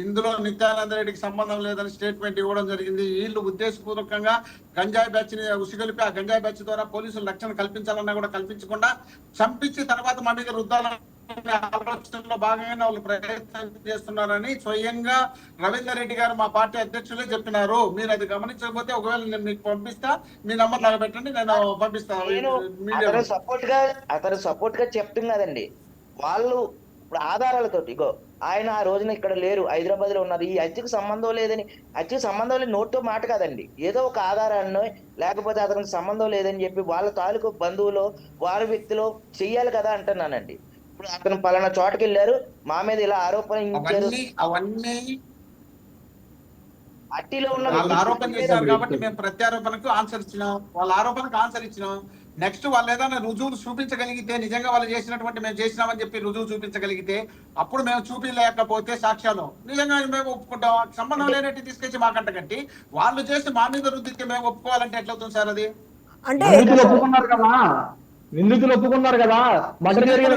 ఇందులో నిత్యానంద రెడ్డికి సంబంధం లేదని స్టేట్మెంట్ ఇవ్వడం జరిగింది. వీళ్ళు ఉద్దేశపూర్వకంగా గంజాయి బ్యాచ్ ని ఉసిగొలిపి ఆ గంజాయి బ్యాచ్ ద్వారా పోలీసులు రక్షణ కల్పించాలన్నా కూడా కల్పించకుండా చంపించి తర్వాత మా మీద రుద్దాలని ఆలోచనలో భాగంగా వాళ్ళు ప్రయత్నం చేస్తున్నారని స్వయంగా రవీందర్ రెడ్డి గారు మా పార్టీ అధ్యక్షులే చెప్పినారు. మీరు అది గమనించకపోతే ఒకవేళ నేను మీకు పంపిస్తా, మీ నంబర్ లాగా పెట్టండి, నేను పంపిస్తాను. అతను సపోర్ట్ గా చెప్తున్నాదండి. వాళ్ళు ఇప్పుడు ఆధారాలతోటి ఇగో ఆయన ఆ రోజున ఇక్కడ లేరు, హైదరాబాద్ లో ఉన్నారు, ఈ హత్యకు సంబంధం లేదని, హత్యకు సంబంధం లేదు నోట్తో మాట కాదండి, ఏదో ఒక ఆధారాన్ని లేకపోతే అతనికి సంబంధం లేదని చెప్పి వాళ్ళ తాలూకు బంధువులు వారి వ్యక్తిలో చెయ్యాలి కదా అంటున్నానండి. ఇప్పుడు అతను పలానా చోటకి వెళ్ళారు, మా మీద ఇలా ఆరోపణ అవన్నీ అట్టిలో ఉన్న వాళ్ళు ఆరోపణ చేశారు కాబట్టి మేము ప్రత్యారోపణకు ఆన్సర్ ఇచ్చినాం, వాళ్ళ ఆరోపణకు ఆన్సర్ ఇచ్చినాం. నెక్స్ట్ వాళ్ళు ఏదైనా రుజువులు చూపించగలిగితే, నిజంగా వాళ్ళు చేసినటువంటి మేము చేసినామని చెప్పి రుజువు చూపించగలిగితే, అప్పుడు మేము చూపించలేకపోతే సాక్ష్యాలు నిజంగా మేము ఒప్పుకుంటాం. సంబంధం లేనట్టు తీసుకొచ్చి మాకంట కట్టి వాళ్ళు చేసి మా మీద రుద్దితే మేము ఒప్పుకోవాలంటే ఎట్లవుతుంది సార్ అది? అంటే నిందితులు ఒప్పుకున్నారు కదా, నిందితులు ఒప్పుకున్నారు కదా. మర్డర్ జరిగిన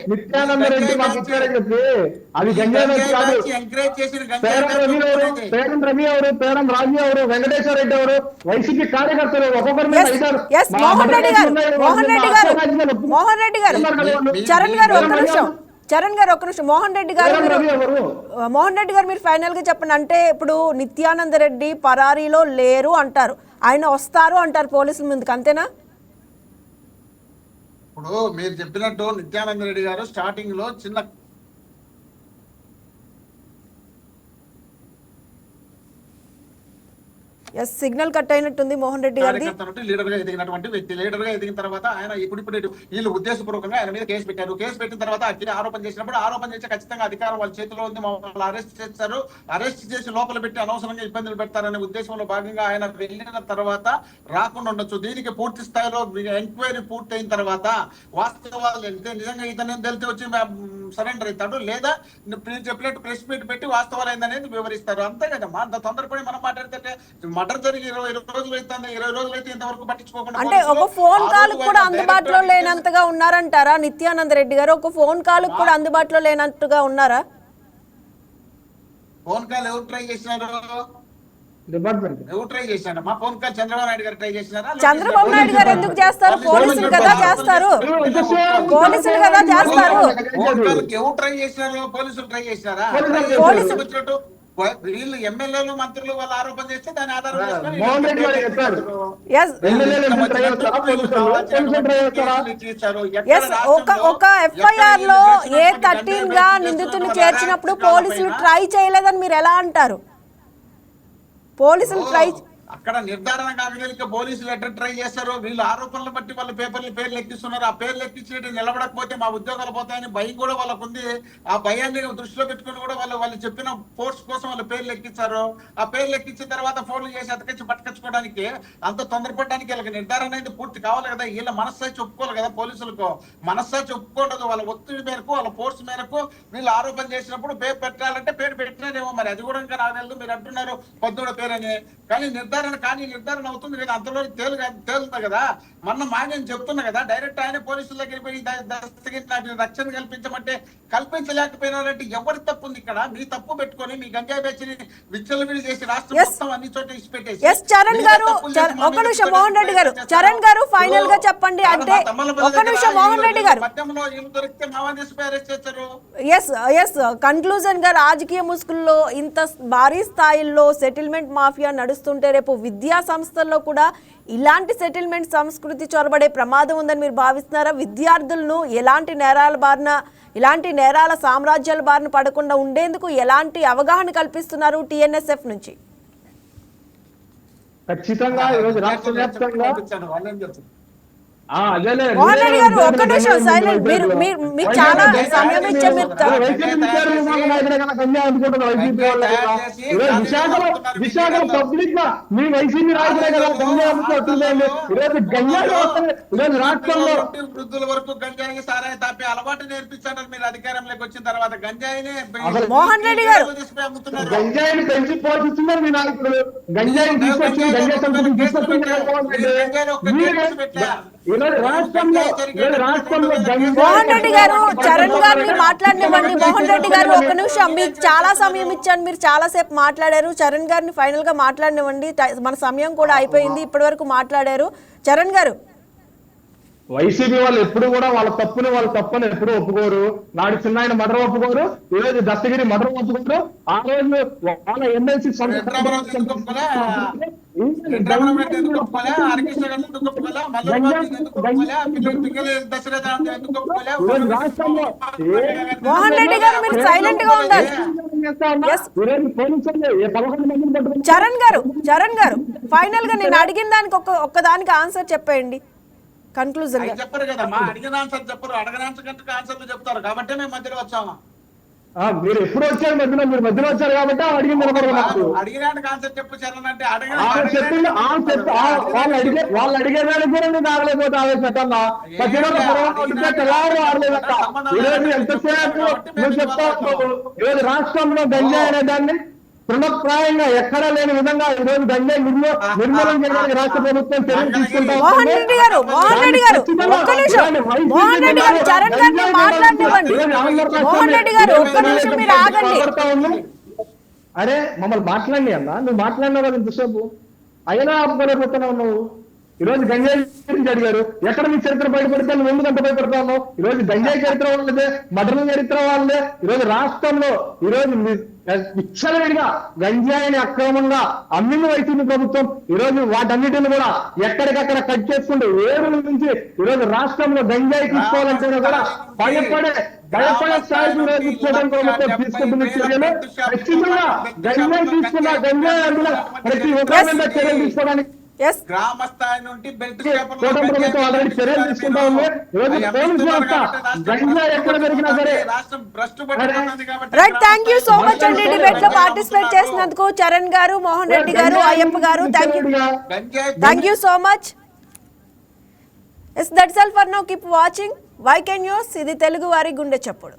నిత్యానంద రెడ్డి మాకు ఇచ్చారని చెప్పి అది గంజాయి కాదు. పేరం రవి ఎవరు, పేరం రాజు ఎవరు, వెంకటేశ్వర రెడ్డి ఎవరు, వైసీపీ కార్యకర్తలు ఒక్కొక్కరి మీద మోహన్ రెడ్డి గారు చరణ్ గారు ఒక్క నిమిషం, మోహన్ రెడ్డి గారు మీరు ఫైనల్ గా చెప్పండి. అంటే ఇప్పుడు నిత్యానంద రెడ్డి పరారీలో లేరు అంటారు, ఆయన వస్తారు అంటారు పోలీసుల ముందుకు, అంతేనా? ఇప్పుడు మీరు చెప్పినట్టు నిత్యానంద రెడ్డి గారు స్టార్టింగ్ లో చిన్న సిగ్నల్ కట్ అయినట్టుంది మోహన్ రెడ్డి గారి. లీడర్ గా ఎదిగినటువంటి వ్యక్తి, లీడర్ గా ఎదిగిన తర్వాత ఆయన ఇప్పుడు వీళ్ళు ఉద్దేశపూర్వకంగా ఆయన మీద కేసు పెట్టారు. కేసు పెట్టిన తర్వాత అఖిల ఆరోపణ చేసినప్పుడు ఆరోపణ చేసి ఖచ్చితంగా అధికారం వాళ్ళ చేతిలో ఉంది, మమ్మల్ని అరెస్ట్ చేస్తారు, అరెస్ట్ చేసి లోపల పెట్టి అనవసరంగా ఇబ్బందులు పెడతారనే ఉద్దేశంలో భాగంగా ఆయన వెళ్ళిన తర్వాత రాకుండా ఉండొచ్చు. దీనికి పూర్తి స్థాయిలో ఎంక్వైరీ పూర్తి అయిన తర్వాత వాస్తవాలు వెళ్తే నిజంగా ఇతను తెలిసి వచ్చి సరెండర్ అవుతాడు, లేదా మీరు చెప్పినట్టు ప్రెస్ మీట్ పెట్టి వాస్తవాలు ఏందనేది వివరిస్తారు. అంతే కదమ్మా, అంత తొందరపడి మనం మాట్లాడితే మర్డర్ జరిగి 20 రోజులు అయితే 20 రోజులు అయితే ఇంతవరకు పట్టించుకోకుండా, అంటే ఒక ఫోన్ కాల్ కూడా అందుబాటులో లేనంతగా ఉన్నారంటారా నిత్యానంద రెడ్డి గారు? ఒక ఫోన్ కాల్ కూడా అందుబాటులో లేనంతగా ఉన్నారా? ఫోన్ కాల్ ఎవరు ట్రై చేసినారు? డిపార్ట్మెంట్ ఎవరు ట్రై చేశారు? మా ఫోన్ కాల్ చంద్రబాబు నాయుడు గారు ట్రై చేసినారా? చంద్రబాబు నాయుడు గారు ఎందుకు చేస్తారు? పోలీసులు కదా చేస్తారు, పోలీసులు కదా చేస్తారు. ఫోన్ కాల్ ఎవరు ట్రై చేసినారు? పోలీసులు ట్రై చేసినారా? వచ్చినట్టు వీళ్ళు ఎమ్మెల్యేలు మంత్రులు వాళ్ళు ఆరోపణ చేస్తే దాని ఆధారం ఒక ఎఫ్ఐఆర్ లో A13 గా నిందితులు చేర్చినప్పుడు పోలీసులు ట్రై చేయలేదని మీరు ఎలా అంటారు? పోలీసులు ట్రై అక్కడ నిర్ధారణ కాగలిగితే పోలీసులు ఎట్లా ట్రై చేస్తారు? వీళ్ళు ఆరోపణలు బట్టి వాళ్ళ పేర్లు ఎక్కిస్తున్నారు. ఆ పేర్లు ఎక్కించేటి నిలబడకపోతే మా ఉద్యోగాలు పోతాయని భయం కూడా వాళ్ళకు ఉంది. ఆ భయాన్ని దృష్టిలో పెట్టుకుని కూడా వాళ్ళు చెప్పిన ఫోర్స్ కోసం వాళ్ళు పేర్లు ఎక్కించారు. ఆ పేర్లు ఎక్కించిన తర్వాత ఫోన్లు చేసి అతకచ్చి పట్టుకొచ్చుకోవడానికి అంత తొందరపడడానికి వీళ్ళకి నిర్ధారణ అయితే పూర్తి కావాలి కదా. వీళ్ళ మనస్సాచి ఒప్పుకోవాలి కదా, పోలీసులకు మనస్సాచి ఒప్పుకోవడదు. వాళ్ళ ఒత్తిడి మేరకు వాళ్ళ ఫోర్స్ మేరకు వీళ్ళు ఆరోపణ చేసినప్పుడు పేరు పెట్టాలంటే పేరు పెట్టినారేమో, మరి అది కూడా ఇంకా నాకు తెలియదు. మీరు అంటున్నారు పొద్దున పేరు అని, కానీ నిర్ధారణ అవుతుంది కదా, అంతలో తేలుతుంది కదా. మొన్న నేను చెప్తున్నా కదా, డైరెక్ట్ ఆయన పోలీసుల దగ్గర పోయి దస్తగిరి రక్షణ కల్పించమంటే కల్పించలేకపోయినారంటే ఎవరి తప్పు ఉంది ఇక్కడ? మీ తప్పు పెట్టుకొని మీ గంజాయి బెచ్చిని విచ్చలవిడి చేసి రాష్ట్రం మొత్తం అన్ని చోట్ల ఇచ్చిపెట్టేసి. చరణ్ గారు ఒక నిమిషం, మోహన్ రెడ్డి గారు, చరణ్ గారు ఫైనల్ గా చెప్పండి. అంటే ఒక నిమిషం మోహన్ రెడ్డి గారు, మధ్యంలో ఇల్లు దొరికితే మావాదేశపై అరెస్ట్ చేశారు. ఎస్ కన్క్లూజన్ గా రాజకీయ ముసుగుల్లో ఇంత భారీ స్థాయిలో సెటిల్మెంట్ మాఫియా నడుస్తుంటే రేపు విద్యా సంస్థల్లో కూడా ఇలాంటి సెటిల్మెంట్ సంస్కృతి చొరబడే ప్రమాదం ఉందని మీరు భావిస్తున్నారా? విద్యార్థులను ఎలాంటి నేరాల సామ్రాజ్యాల బారిన పడకుండా ఉండేందుకు ఎలాంటి అవగాహన కల్పిస్తున్నారు TNSF నుంచి? ఖచ్చితంగా ఈరోజు రాష్ట్ర వ్యాప్తంగా మోహన్ రెడ్డి గారు ఒక్క నిమిషం సైలెంట్. మీకు చాలా సమయం ఇచ్చే విశాఖ పబ్లిక్ గా మీ వైసీపీ నాయకులే కదా రాష్ట్రంలో వృద్ధుల వరకు గంజాయి సారాయి తాపే అలవాటు నేర్పించారు. మీరు అధికారంలోకి వచ్చిన తర్వాత గంజాయిని మోహన్ రెడ్డి గారు గంజాయిని పెంచి పోషిస్తున్నారు మీ నాయకులు. గంజాయిని తీసుకొచ్చి మోహన్ రెడ్డి గారు చరణ్ గారిని మాట్లాడినవ్వండి. మోహన్ రెడ్డి గారు ఒక నిమిషం, మీకు చాలా సమయం ఇచ్చాను, మీరు చాలా సేపు మాట్లాడారు. చరణ్ గారిని ఫైనల్ గా మాట్లాడినవ్వండి, మన సమయం కూడా అయిపోయింది. ఇప్పటి వరకు మాట్లాడారు. చరణ్ గారు, వైసీపీ వాళ్ళు ఎప్పుడు కూడా వాళ్ళ తప్పుని ఎప్పుడు ఒప్పుకోరు. నాడు చిన్న మర్డర్ ఒప్పుకోరు, ఈ రోజు దస్తగిరి మర్డర్ ఒప్పుకోరు. ఆ రోజు వాళ్ళ ఎమ్మెల్సీ మోహన్ రెడ్డి గారు మీరు సైలెంట్ గా ఉండాలి. చరణ్ గారు ఫైనల్ గా నేను అడిగిన దానికి ఒక్కదానికి ఆన్సర్ చెప్పేయండి. కన్క్లూజన్ చెప్పరు కదమ్మా, అడిగిన ఆన్సర్ చెప్పరు, అడగని ఆన్సర్ కంటే ఆన్సర్లు చెప్తారు. కాబట్టి మేము మధ్యలో వచ్చాము. మీరు ఎప్పుడు వచ్చారు మధ్యలో, మీరు మధ్యలో వచ్చారు కాబట్టి అడిగింది నిలబడదు నాకు. అడిగినాడు కాన్సెప్ట్ చెప్పు చరణ్ అంటే చెప్పింది వాళ్ళు అడిగేదానికి కూడా నేను ఆగలేకపోతే ఆవేశపెట్టన్నా తెల్లారు ఆడలేదక్క. ఈరోజు ఎంతసేపు నువ్వు చెప్తా ఉన్నావు, ఈరోజు రాష్ట్రంలో గంజాయి అనే దాన్ని తృణప్రాయంగా ఎక్కడా లేని విధంగా ఈరోజు గంజాయి నిర్మూలన చేయడానికి రాష్ట్ర ప్రభుత్వం చర్యలు తీసుకుంటా మోహన్ రెడ్డి గారు ఒక్క నిమిషం. మోహన్ రెడ్డి గారు చరణ్ గారిని మాట్లాడనివ్వండి. మోహన్ రెడ్డి గారు ఒక్క నిమిషం మీరు ఆగండి. అరే మమ్మల్ని మాట్లాడి అన్నా, నువ్వు మాట్లాడినావు కదా ఇంతసేపు, అయినా ఆపుకోలేకపోతున్నావు నువ్వు. ఈరోజు గంజాయి గురించి అడిగారు, ఎక్కడ మీ చరిత్ర బయటపడితే నువ్వు ఎందుకు అంత భయపడతా ఉన్నావు? ఈరోజు గంజాయి చరిత్ర వాళ్ళదే, మటన్ చరిత్ర వాళ్ళదే. ఈరోజు రాష్ట్రంలో ఈరోజు విచ్చలవిడిగా గంజాయిని అక్రమంగా అమ్మిన వైసీపీ ప్రభుత్వం ఈరోజు వాటన్నిటిని కూడా ఎక్కడికక్కడ కట్ చేసుకుంటూ ఏరుల నుంచి ఈరోజు రాష్ట్రంలో గంజాయి తీసుకోవాలంటే కూడా భయపడే స్థాయికి ఈరోజు ప్రభుత్వం తీసుకుంటున్న చర్యలు ఖచ్చితంగా గంజాయి తీసుకున్న గంజాయి అందులో ప్రతి ఒక్కరి మీద చర్యలు తీసుకోవడానికి గ్రామ స్థాయి నుండి బెల్ట్ ప్రభుత్వం ఆల్రెడీ చర్యలు తీసుకుంటా ఉంది. ఈరోజు పోలీసు వ్యవస్థ గంజాయి ఎక్కడ దొరికినా సరే. Right, thank you so much అండి డిబేట్ లో పార్టిసిపేట్ చేసినందుకు చరణ్ గారు, మోహన్ రెడ్డి గారు, అయ్యప్ప గారు. Thank you so much. That's all for now. Keep watching YK news. ఇది తెలుగు వారి గుండె చప్పుడు.